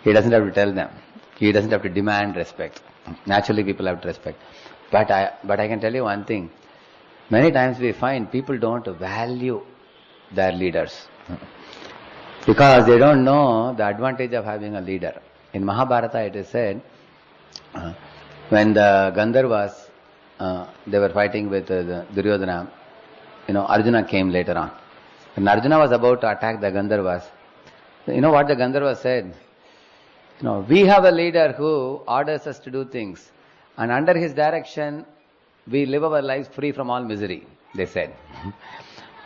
He doesn't have to tell them. He doesn't have to demand respect. Naturally people have to respect. But I can tell you one thing. Many times we find people don't value their leaders because they don't know the advantage of having a leader. In Mahabharata it is said, when the Gandharvas, they were fighting with Duryodhana, Arjuna came later on. When Arjuna was about to attack the Gandharvas, you know what the Gandharvas said? We have a leader who orders us to do things, and under his direction we live our lives free from all misery, they said.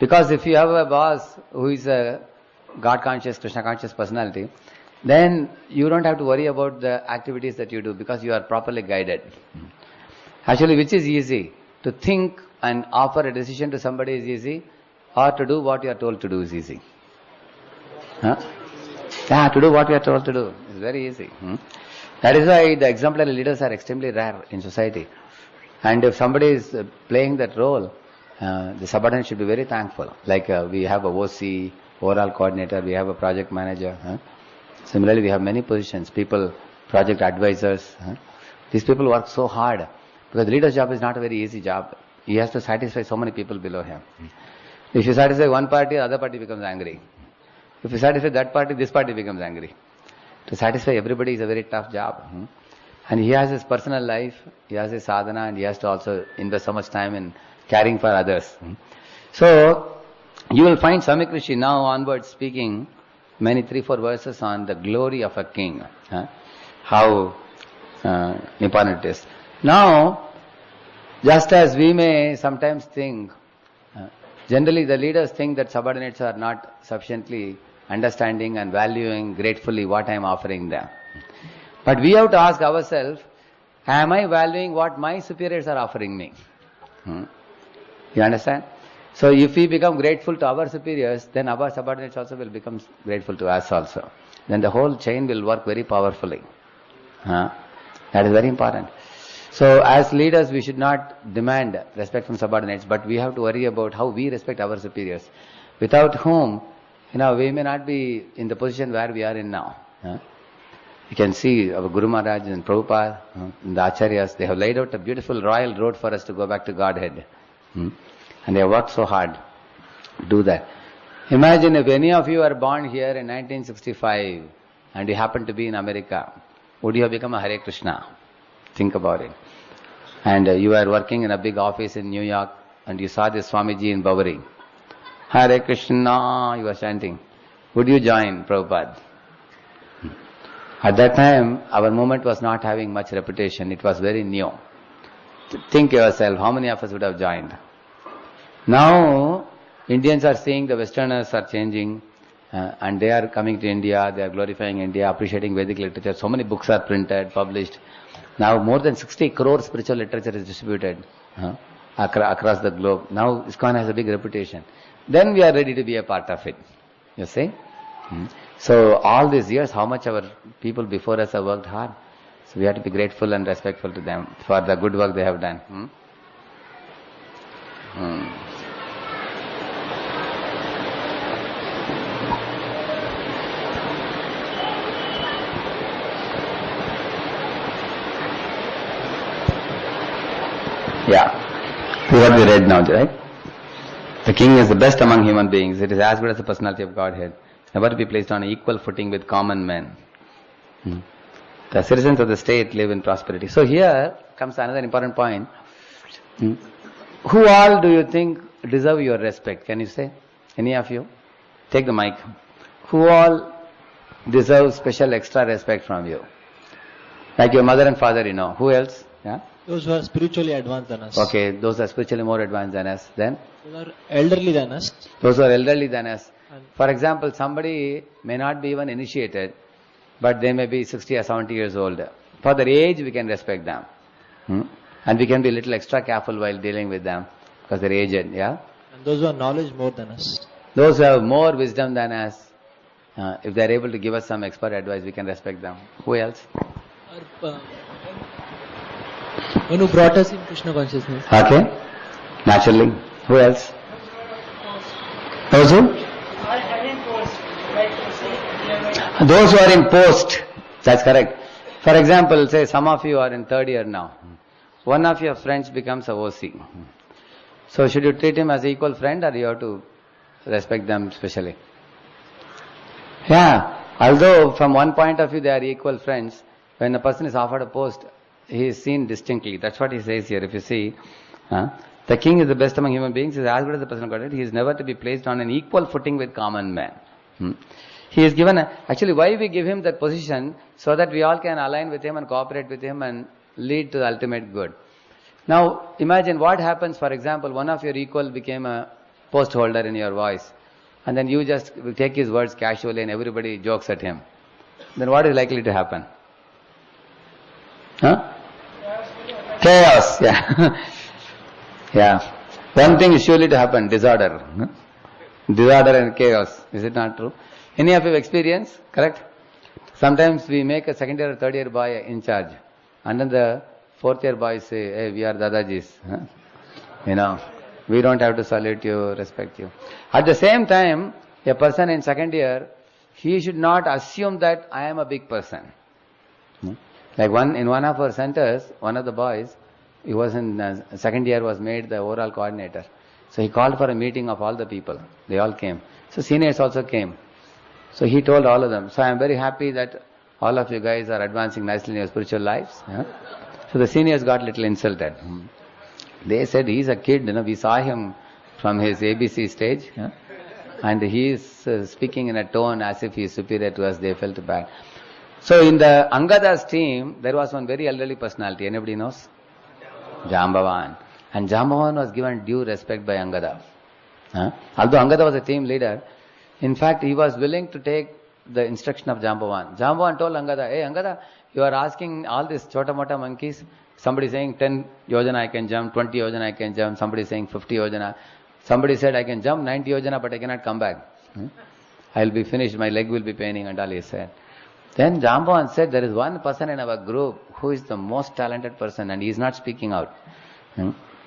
Because if you have a boss who is a God-conscious, Krishna-conscious personality, then you don't have to worry about the activities that you do because you are properly guided. Actually, which is easy? To think and offer a decision to somebody is easy, or to do what you are told to do is easy. Yeah, to do what you are told to do is very easy. That is why the exemplary leaders are extremely rare in society. And if somebody is playing that role, the subordinate should be very thankful. Like we have a OC, overall coordinator, we have a project manager. Similarly, we have many positions, people, project advisors. These people work so hard because the leader's job is not a very easy job. He has to satisfy so many people below him. If you satisfy one party, the other party becomes angry. If you satisfy that party, this party becomes angry. To satisfy everybody is a very tough job. And he has his personal life, he has his sadhana, and he has to also invest so much time in caring for others. So, you will find Samik Rishi now onwards speaking many 3-4 verses on the glory of a king. How important it is. Now, just as we may sometimes think, generally the leaders think that subordinates are not sufficiently understanding and valuing gratefully what I am offering them. But we have to ask ourselves, am I valuing what my superiors are offering me? You understand? So if we become grateful to our superiors, then our subordinates also will become grateful to us also. Then the whole chain will work very powerfully. That is very important. So as leaders, we should not demand respect from subordinates, but we have to worry about how we respect our superiors, without whom, we may not be in the position where we are in now. You can see our Guru Maharaj and Prabhupada, and the Acharyas, they have laid out a beautiful royal road for us to go back to Godhead. And they have worked so hard to do that. Imagine if any of you are born here in 1965 and you happen to be in America, would you have become a Hare Krishna? Think about it. And you are working in a big office in New York and you saw this Swamiji in Bowery. Hare Krishna, you are chanting. Would you join Prabhupada? At that time, our movement was not having much reputation. It was very new. Think yourself, how many of us would have joined? Now, Indians are seeing the Westerners are changing and they are coming to India, they are glorifying India, appreciating Vedic literature. So many books are printed, published. Now more than 60 crore spiritual literature is distributed across the globe. Now ISKCON has a big reputation. Then we are ready to be a part of it. You see? So all these years, how much our people before us have worked hard. So we have to be grateful and respectful to them for the good work they have done. Yeah. What we read now, right? The king is the best among human beings. It is as good as the personality of Godhead. Never to be placed on an equal footing with common men. The citizens of the state live in prosperity. So here comes another important point. Who all do you think deserve your respect? Can you say? Any of you? Take the mic. Who all deserve special extra respect from you? Like your mother and father, Who else? Yeah? Those who are spiritually advanced than us. Okay, those are spiritually more advanced than us. Then? Those are elderly than us. Those who are elderly than us. For example, somebody may not be even initiated, but they may be 60 or 70 years old. For their age, we can respect them. And we can be a little extra careful while dealing with them, because they're aged, yeah? And those who have knowledge more than us. Those who have more wisdom than us, if they're able to give us some expert advice, we can respect them. Who else? One who brought us in Krishna consciousness. Okay. Naturally. Who else? Those who? Those who are in post. That's correct. For example, say some of you are in third year now. One of your friends becomes a OC. So should you treat him as an equal friend, or you have to respect them specially? Yeah. Although from one point of view they are equal friends, when a person is offered a post, he is seen distinctly. That's what he says here. If you see, the king is the best among human beings. He is as good as the person of Godhead. He is never to be placed on an equal footing with common men. He is given, actually why we give him that position, so that we all can align with him and cooperate with him and lead to the ultimate good. Now imagine what happens, for example, one of your equal became a post holder in your voice, and then you just take his words casually and everybody jokes at him. Then what is likely to happen? Chaos, yeah. Yeah. One thing is surely to happen, disorder. Disorder and chaos. Is it not true? Any of you experience? Correct? Sometimes we make a second year or third year boy in charge. And then the fourth year boys say, hey, we are Dadajis. We don't have to salute you, respect you. At the same time, a person in second year, he should not assume that I am a big person. Like in one of our centers, one of the boys, he was in second year, was made the overall coordinator. So he called for a meeting of all the people. They all came. So seniors also came. So he told all of them. So I am very happy that all of you guys are advancing nicely in your spiritual lives. So the seniors got a little insulted. They said, he's a kid, we saw him from his ABC stage, and he is speaking in a tone as if he is superior to us. They felt bad. So in the Angada's team, there was one very elderly personality. Anybody knows? Jambavan. And Jambavan was given due respect by Angada. Although Angada was a team leader, in fact, he was willing to take the instruction of Jambavan. Jambavan told Angada, hey Angada, you are asking all these chota-mota monkeys. Somebody saying 10 yojana I can jump, 20 yojana I can jump, somebody saying 50 yojana. Somebody said I can jump 90 yojana but I cannot come back. I will be finished, my leg will be paining, and all he said. Then Jambavan said, there is one person in our group who is the most talented person and he is not speaking out.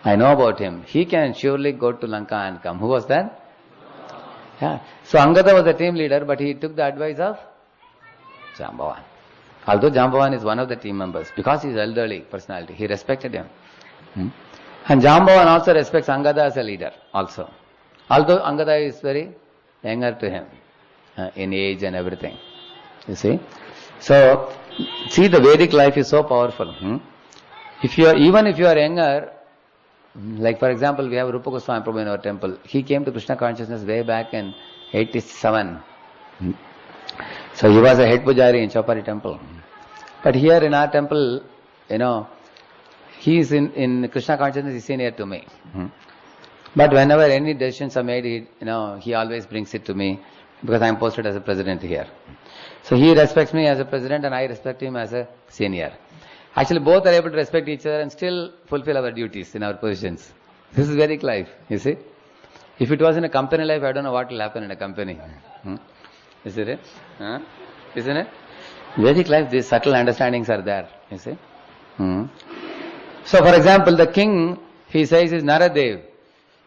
I know about him. He can surely go to Lanka and come. Who was that? Yeah. So Angada was the team leader, but he took the advice of Jambavan. Although Jambavan is one of the team members, because he is elderly personality, he respected him. And Jambavan also respects Angada as a leader also. Although Angada is very younger to him in age and everything. You see? So, see, the Vedic life is so powerful. Even if you are younger, like for example, we have Rupa Goswami Prabhu in our temple. He came to Krishna consciousness way back in 87. So he was a head pujari in Chopari temple. But here in our temple, he is in Krishna consciousness, he is senior to me. But whenever any decisions are made, he always brings it to me because I am posted as a president here. So he respects me as a president and I respect him as a senior. Actually, both are able to respect each other and still fulfill our duties in our positions. This is Vedic life, you see. If it was in a company life, I don't know what will happen in a company. Isn't it? Isn't it? Vedic life, these subtle understandings are there, you see. So, for example, the king, he says, is Naradev.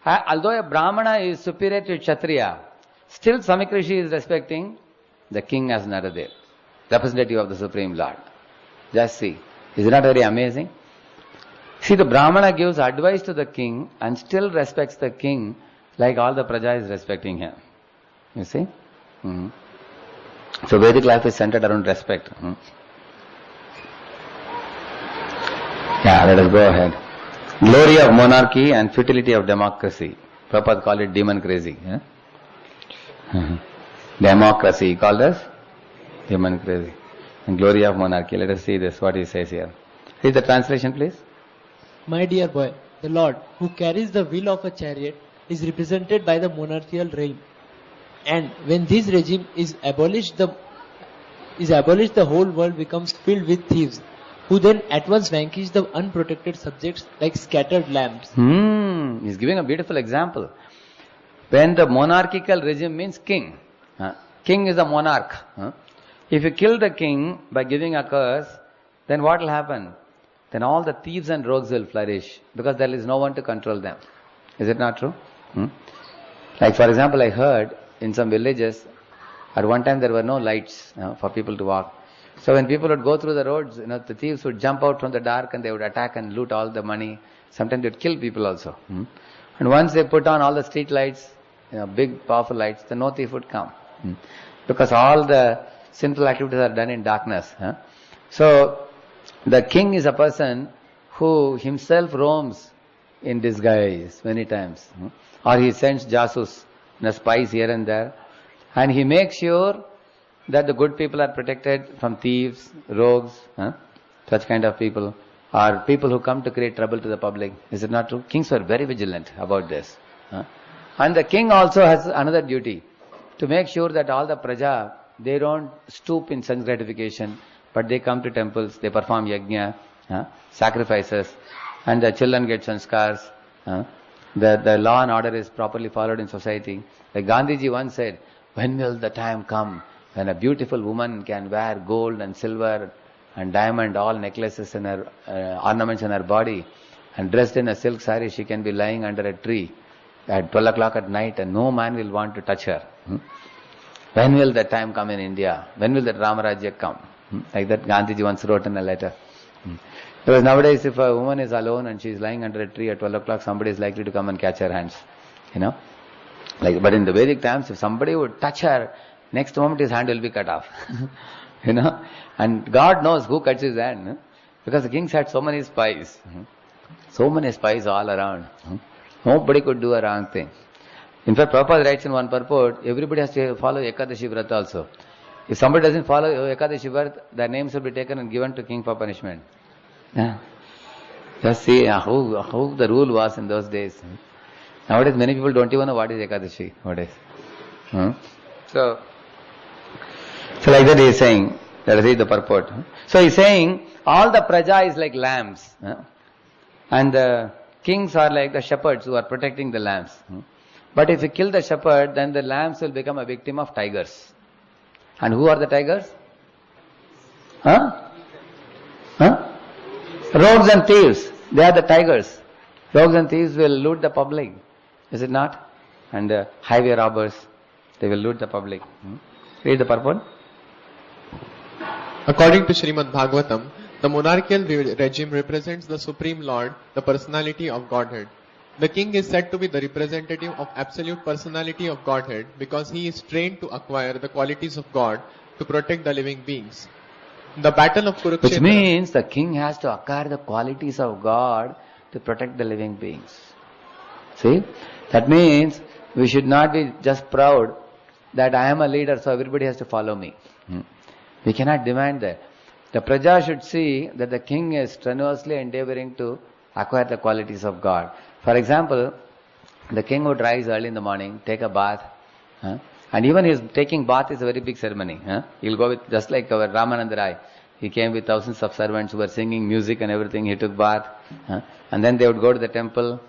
Although a brahmana is superior to Kshatriya, still Samikrishi is respecting the king as Naradev, representative of the Supreme Lord. Just see. Is it not very amazing? See, the brahmana gives advice to the king and still respects the king like all the praja is respecting him. You see? So Vedic life is centered around respect. Yeah, let us go ahead. Glory of monarchy and futility of democracy. Prabhupada called it demon crazy. Democracy called as demon crazy. And glory of monarchy. Let us see this, what he says here. Read the translation, please. My dear boy, the Lord who carries the wheel of a chariot is represented by the monarchical reign. And when this regime is abolished, the whole world becomes filled with thieves, who then at once vanquish the unprotected subjects like scattered lambs. He's giving a beautiful example. When the monarchical regime means king. King is a monarch. If you kill the king by giving a curse, then what will happen? Then all the thieves and rogues will flourish because there is no one to control them. Is it not true? Like for example, I heard in some villages, at one time there were no lights for people to walk. So when people would go through the roads, the thieves would jump out from the dark and they would attack and loot all the money. Sometimes they would kill people also. And once they put on all the street lights, big powerful lights, then no thief would come. Because all the sinful activities are done in darkness. So the king is a person who himself roams in disguise many times. Or he sends jasus, spies here and there. And he makes sure that the good people are protected from thieves, rogues, such kind of people, or people who come to create trouble to the public. Is it not true? Kings were very vigilant about this. And the king also has another duty, to make sure that all the praja, they don't stoop in sense gratification, but they come to temples, they perform yajna, sacrifices, and the children get sanskars. The law and order is properly followed in society. Like Gandhiji once said, when will the time come when a beautiful woman can wear gold and silver and diamond, all necklaces and her ornaments in her body, and dressed in a silk saree, she can be lying under a tree at 12 o'clock at night and no man will want to touch her. When will that time come in India? When will that Ramarajya come? Like that Gandhiji once wrote in a letter. Because nowadays if a woman is alone and she is lying under a tree at 12 o'clock, somebody is likely to come and catch her hands. But in the Vedic times, if somebody would touch her, next moment his hand will be cut off. You know, and God knows who cuts his hand, because the kings had so many spies. So many spies all around. Nobody could do a wrong thing. In fact, Prabhupada writes in one purport, everybody has to follow Ekadashi Vrata also. If somebody doesn't follow Ekadashi Vrata, their names will be taken and given to king for punishment. Yeah. Just see how the rule was in those days. Nowadays, many people don't even know what is Ekadashi nowadays. So like that he is saying, let us read the purport. So he is saying, all the praja is like lambs. And the kings are like the shepherds who are protecting the lambs. But if you kill the shepherd, then the lambs will become a victim of tigers. And who are the tigers? Rogues and thieves. They are the tigers. Rogues and thieves will loot the public. Is it not? And highway robbers, they will loot the public. Read the purport. According to Srimad Bhagavatam, the monarchical regime represents the Supreme Lord, the personality of Godhead. The king is said to be the representative of absolute personality of Godhead because he is trained to acquire the qualities of God to protect the living beings. The battle of Kurukshetra... Which means the king has to acquire the qualities of God to protect the living beings. See? That means we should not be just proud that I am a leader, so everybody has to follow me. We cannot demand that. The praja should see that the king is strenuously endeavoring to acquire the qualities of God. For example, the king would rise early in the morning, take a bath, and even his taking bath is a very big ceremony. He'll go with, just like our Ramananda Rai, he came with thousands of servants who were singing music and everything, he took bath, and then they would go to the temple,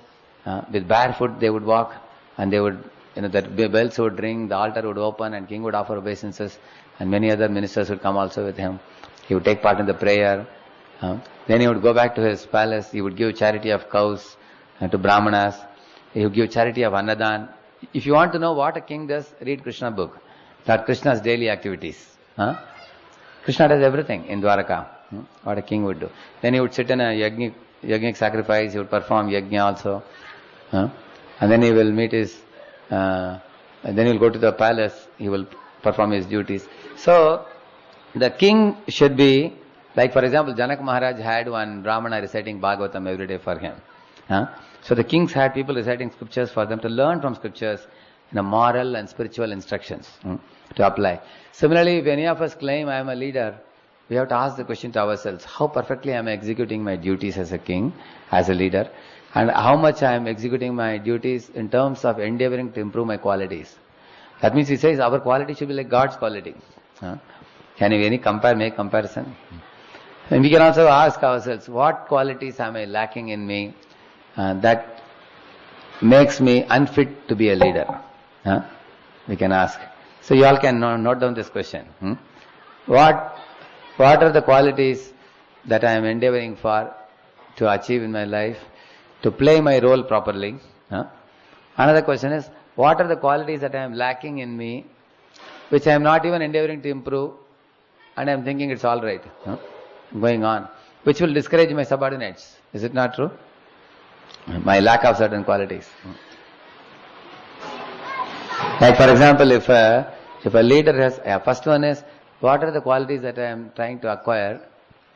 with barefoot they would walk, and they would, the bells would ring, the altar would open, and king would offer obeisances, and many other ministers would come also with him. He would take part in the prayer. Then he would go back to his palace. He would give charity of cows to brahmanas. He would give charity of annadan. If you want to know what a king does, read Krishna book. That Krishna's daily activities. Krishna does everything in Dwaraka. What a king would do. Then he would sit in a yajnik sacrifice. He would perform yajna also. And then he will meet his... and then he will go to the palace. He will perform his duties. So, the king should be, like for example, Janak Maharaj had one brahmana reciting Bhagavatam every day for him. So the kings had people reciting scriptures for them to learn from scriptures in a moral and spiritual instructions to apply. Similarly, if any of us claim I am a leader, we have to ask the question to ourselves, how perfectly I am executing my duties as a king, as a leader, and how much I am executing my duties in terms of endeavoring to improve my qualities. That means he says our quality should be like God's quality. Can we make comparison? And we can also ask ourselves, what qualities am I lacking in me that makes me unfit to be a leader? We can ask. So you all can note down this question. What are the qualities that I am endeavoring for to achieve in my life, to play my role properly? Another question is, what are the qualities that I am lacking in me, which I am not even endeavoring to improve, and I am thinking it's all right, going on, which will discourage my subordinates. Is it not true? My lack of certain qualities. Like for example, if a leader has, first one is, what are the qualities that I am trying to acquire,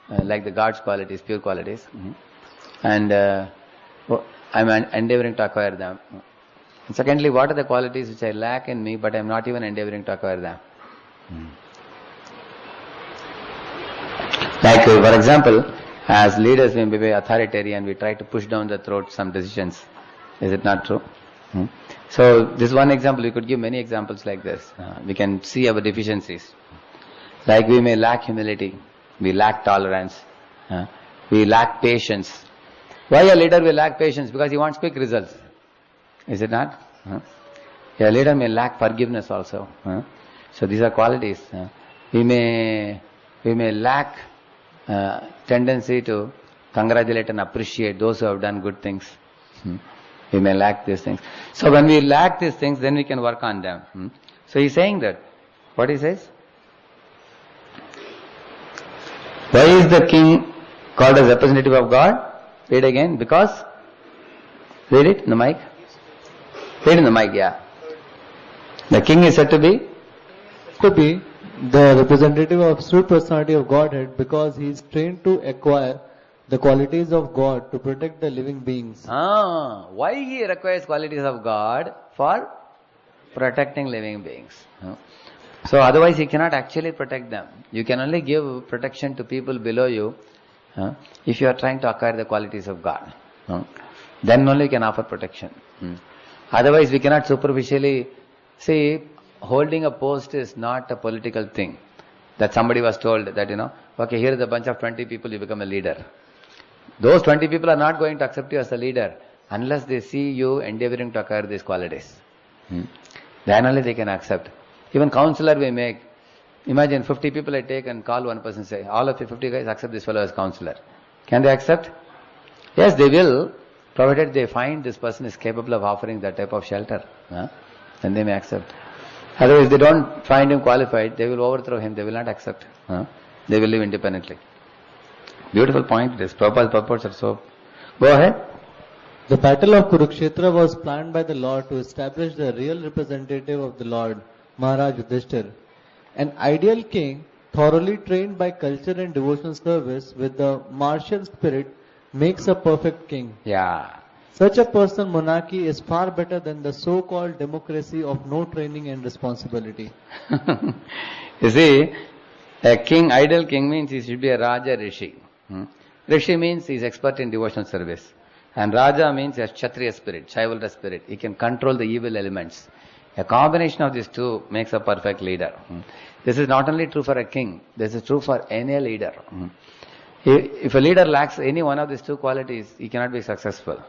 like the God's qualities, pure qualities, and I am endeavoring to acquire them. And secondly, what are the qualities which I lack in me, but I am not even endeavoring to acquire them? Like for example, as leaders we may be authoritarian, we try to push down the throat some decisions. Is it not true? So this is one example. We could give many examples like this. We can see our deficiencies. Like we may lack humility, we lack tolerance, we lack patience. Why a leader will lack patience? Because he wants quick results. Is it not? A leader may lack forgiveness also. So these are qualities. We may lack tendency to congratulate and appreciate those who have done good things. We may lack these things. So when we lack these things, then we can work on them. So he's saying that. What he says? Why is the king called as representative of God? Read again. Because? Read it in the mic. Read in the mic, yeah. The king is said to be to be the representative of absolute personality of Godhead because he is trained to acquire the qualities of God to protect the living beings. Why he requires qualities of God? For protecting living beings. So otherwise he cannot actually protect them. You can only give protection to people below you if you are trying to acquire the qualities of God. Then only you can offer protection. Otherwise we cannot superficially see. Holding a post is not a political thing. That somebody was told that, okay, here is a bunch of 20 people, you become a leader. Those 20 people are not going to accept you as a leader unless they see you endeavoring to acquire these qualities. Then only they can accept. Even counselor we make. Imagine 50 people I take and call one person, say, all of you 50 guys accept this fellow as counselor. Can they accept? Yes, they will, provided they find this person is capable of offering that type of shelter. Then they may accept. Otherwise, they don't find him qualified, they will overthrow him, they will not accept. They will live independently. Beautiful point. This purports are so. Go ahead. The battle of Kurukshetra was planned by the Lord to establish the real representative of the Lord, Maharaj Yudhishthir. An ideal king, thoroughly trained by culture and devotional service with the martial spirit, makes a perfect king. Yeah. Such a personal monarchy is far better than the so-called democracy of no training and responsibility. You see, a king, ideal king means he should be a Raja Rishi. Rishi means he is expert in devotional service. And Raja means a Kshatriya spirit, chivalrous spirit. He can control the evil elements. A combination of these two makes a perfect leader. This is not only true for a king, this is true for any leader. If a leader lacks any one of these two qualities, he cannot be successful.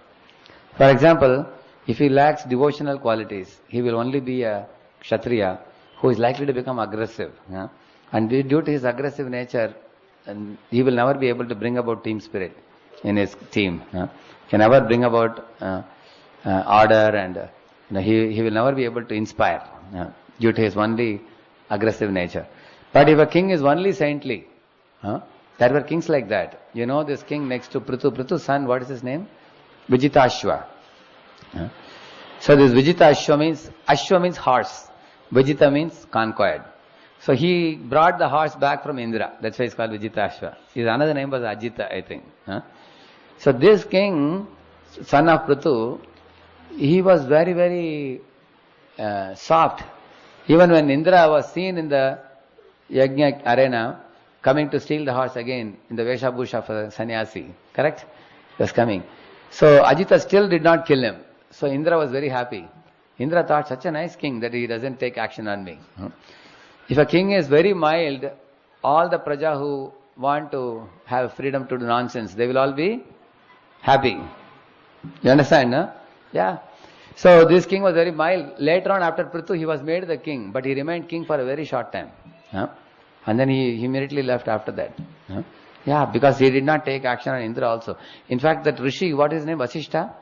For example, if he lacks devotional qualities, he will only be a Kshatriya who is likely to become aggressive. And due to his aggressive nature, he will never be able to bring about team spirit in his team. Can never bring about order, and he will never be able to inspire due to his only aggressive nature. But if a king is only saintly, there were kings like that. This king next to Prithu's son, what is his name? Vijitashva. So this Vijitashva means horse. Vijita means conquered. So he brought the horse back from Indra. That's why it's called Vijitashva. His another name was Ajita, I think. So this king, son of Prithu, he was very, very soft. Even when Indra was seen in the Yajna arena, coming to steal the horse again in the Veshabhusha of a sannyasi. Correct? He was coming. So Ajita still did not kill him. So Indra was very happy. Indra thought, such a nice king that he doesn't take action on me. If a king is very mild, all the praja who want to have freedom to do nonsense, they will all be happy. You understand, no? Yeah. So this king was very mild. Later on, after Prithu, he was made the king, but he remained king for a very short time. And then he immediately left after that. Yeah, because he did not take action on Indra also. In fact, that Rishi, what is his name, Vasishta?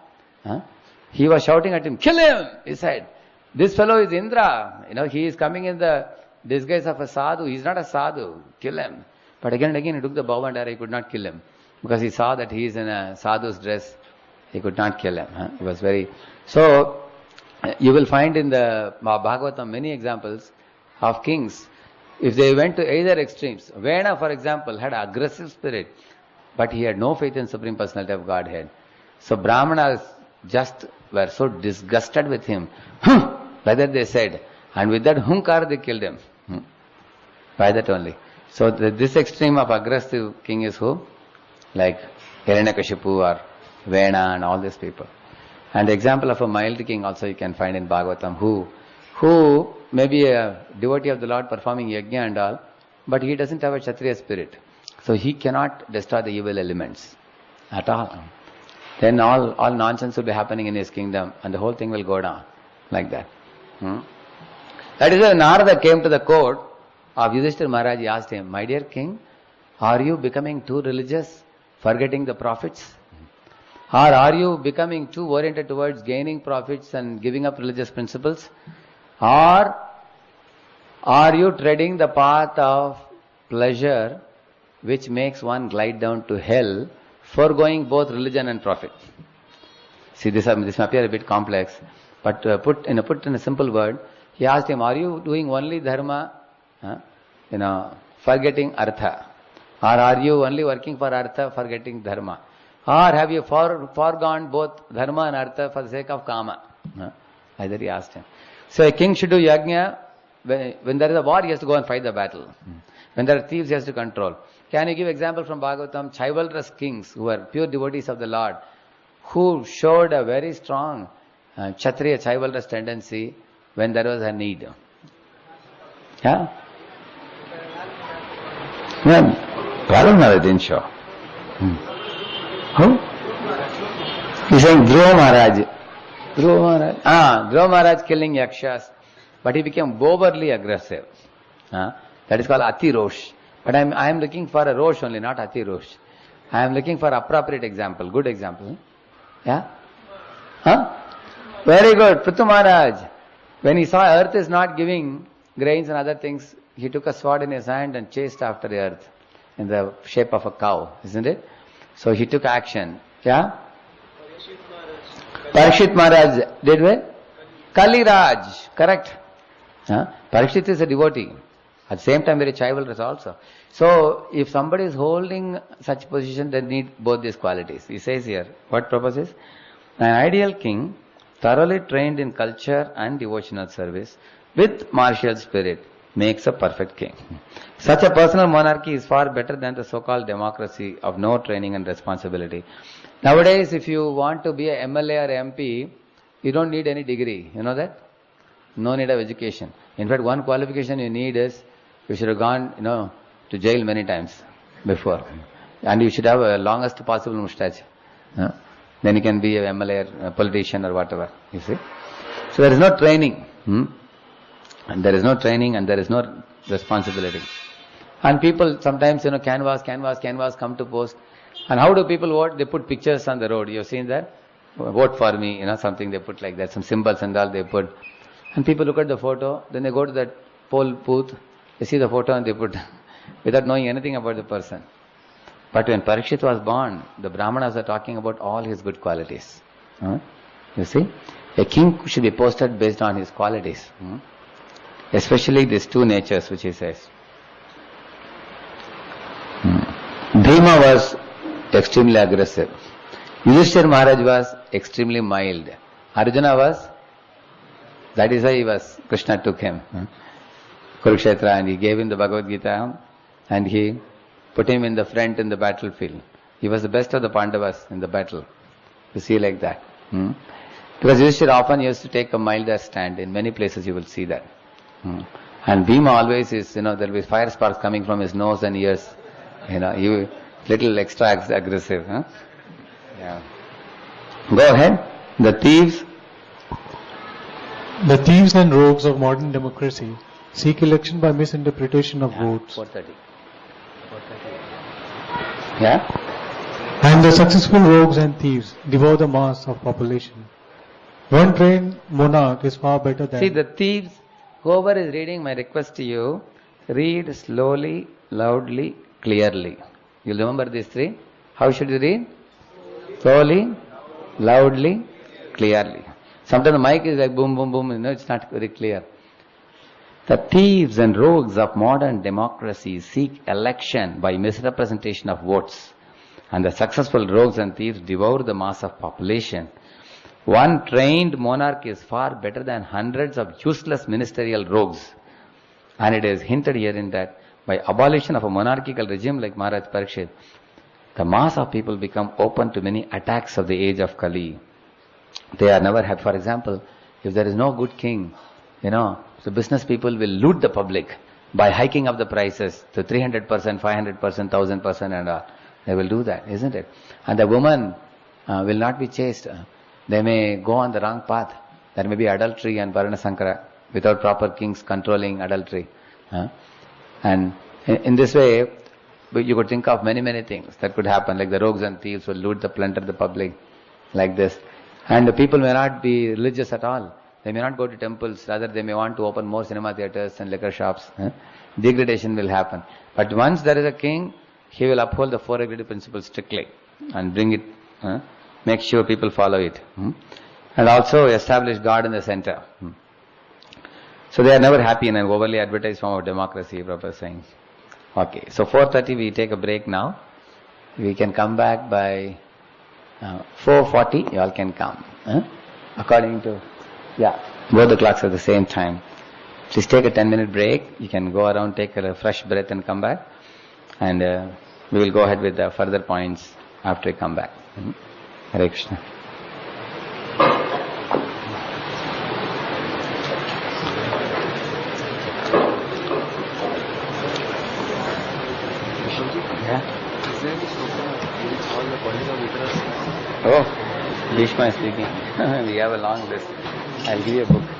He was shouting at him, kill him, he said. This fellow is Indra. He is coming in the disguise of a sadhu. He is not a sadhu. Kill him. But again and again he took the bow and arrow. He could not kill him. Because he saw that he is in a sadhu's dress. He could not kill him. He was very... So, you will find in the Bhagavatam many examples of kings. If they went to either extremes. Vena, for example, had an aggressive spirit. But he had no faith in Supreme Personality of Godhead. So brahmanas just were so disgusted with him. Like that they said. And with that hunkar they killed him. By that only. So this extreme of aggressive king is who? Like Hiranyakashipu or Vena and all these people. And the example of a mild king also you can find in Bhagavatam, who may be a devotee of the Lord performing yajna and all, but he doesn't have a Kshatriya spirit. So he cannot destroy the evil elements at all. Then all nonsense will be happening in his kingdom and the whole thing will go down like that. That is why Narada came to the court of Yudhishthira Maharaj. He asked him, my dear king, are you becoming too religious, forgetting the profits? Or are you becoming too oriented towards gaining profits and giving up religious principles? Or are you treading the path of pleasure which makes one glide down to hell, foregoing both religion and profit? See, this may appear a bit complex, but put in a simple word, he asked him, are you doing only dharma forgetting artha? Or are you only working for artha, forgetting dharma? Or have you foregone both dharma and artha for the sake of kama? Either he asked him. So a king should do yajna. When there is a war, he has to go and fight the battle. When there are thieves, he has to control. Can you give example from Bhagavatam? Chivalrous kings who were pure devotees of the Lord, who showed a very strong Kshatriya chivalrous tendency when there was a need. Yeah? When Prahlad didn't show. Who? He's saying Dhruva Maharaj. Dhruva Maharaj killing yakshas. But he became overly aggressive. That is called Ati Rosh. But I am looking for a Rosh only, not Ati Rosh. I am looking for appropriate example, good example. Yeah? Very good. Prithu Maharaj, when he saw earth is not giving grains and other things, he took a sword in his hand and chased after the earth in the shape of a cow, isn't it? So he took action. Yeah? Parikshit Maharaj did well? Kali Raj, correct. Parikshit is a devotee. At the same time, very chivalrous also. So, if somebody is holding such position, they need both these qualities. He says here, what purpose is? An ideal king, thoroughly trained in culture and devotional service, with martial spirit, makes a perfect king. Such a personal monarchy is far better than the so-called democracy of no training and responsibility. Nowadays, if you want to be a MLA or MP, you don't need any degree. You know that? No need of education. In fact, one qualification you need is, you should have gone, to jail many times before. And you should have a longest possible mustache. Then you can be a MLA, a politician or whatever, you see. So there is no training. And there is no training and there is no responsibility. And people sometimes, canvas, come to post. And how do people vote? They put pictures on the road. You have seen that? Vote for me, something they put like that. Some symbols and all they put. And people look at the photo, then they go to that poll booth, they see the photo and they put, without knowing anything about the person. But when Parikshit was born, the brahmanas are talking about all his good qualities. You see? A king should be posted based on his qualities. Especially these two natures which he says. Bhima was extremely aggressive. Yudhishthira Maharaj was extremely mild. Arjuna was, that is why Krishna took him. Kurukshetra, and he gave him the Bhagavad Gita and he put him in the front in the battlefield. He was the best of the Pandavas in the battle. You see like that. Because Yudhishthira often used to take a milder stand. In many places you will see that. And Bhima always is, there will be fire sparks coming from his nose and ears. He little extra aggressive. Yeah. Go ahead. The thieves. The thieves and rogues of modern democracy seek election by misinterpretation of votes. 4:30. Yeah? And the successful rogues and thieves devour the mass of population. One trained monarch is far better than... See, the thieves, whoever is reading, my request to you, read slowly, loudly, clearly. You'll remember these three? How should you read? Slowly, loudly, clearly. Sometimes the mic is like boom, boom, boom, it's not very clear. The thieves and rogues of modern democracy seek election by misrepresentation of votes. And the successful rogues and thieves devour the mass of population. One trained monarch is far better than hundreds of useless ministerial rogues. And it is hinted herein that by abolition of a monarchical regime like Maharaj Parikshit, the mass of people become open to many attacks of the age of Kali. They are never had. For example, if there is no good king, so business people will loot the public by hiking up the prices to 300%, 500%, 1000% and all. They will do that, isn't it? And the woman will not be chaste. They may go on the wrong path. There may be adultery and Varna Sankara without proper kings controlling adultery. And in this way, you could think of many things that could happen, like the rogues and thieves will loot the plunder the public, like this. And the people may not be religious at all. They may not go to temples, rather they may want to open more cinema theatres and liquor shops. Degradation will happen. But once there is a king, he will uphold the four agreed principles strictly and bring it, make sure people follow it. And also establish God in the center. So they are never happy in an overly advertised form of democracy, Prabhupada is saying. Okay, so 4:30 we take a break now. We can come back by 4:40, you all can come. According to, both the clocks at the same time. Please take a 10-minute break. You can go around, take a fresh breath and come back. And we will go ahead with the further points after we come back. Hare Krishna. Oh, Bhishma is speaking. We have a long list. I'll give you a book.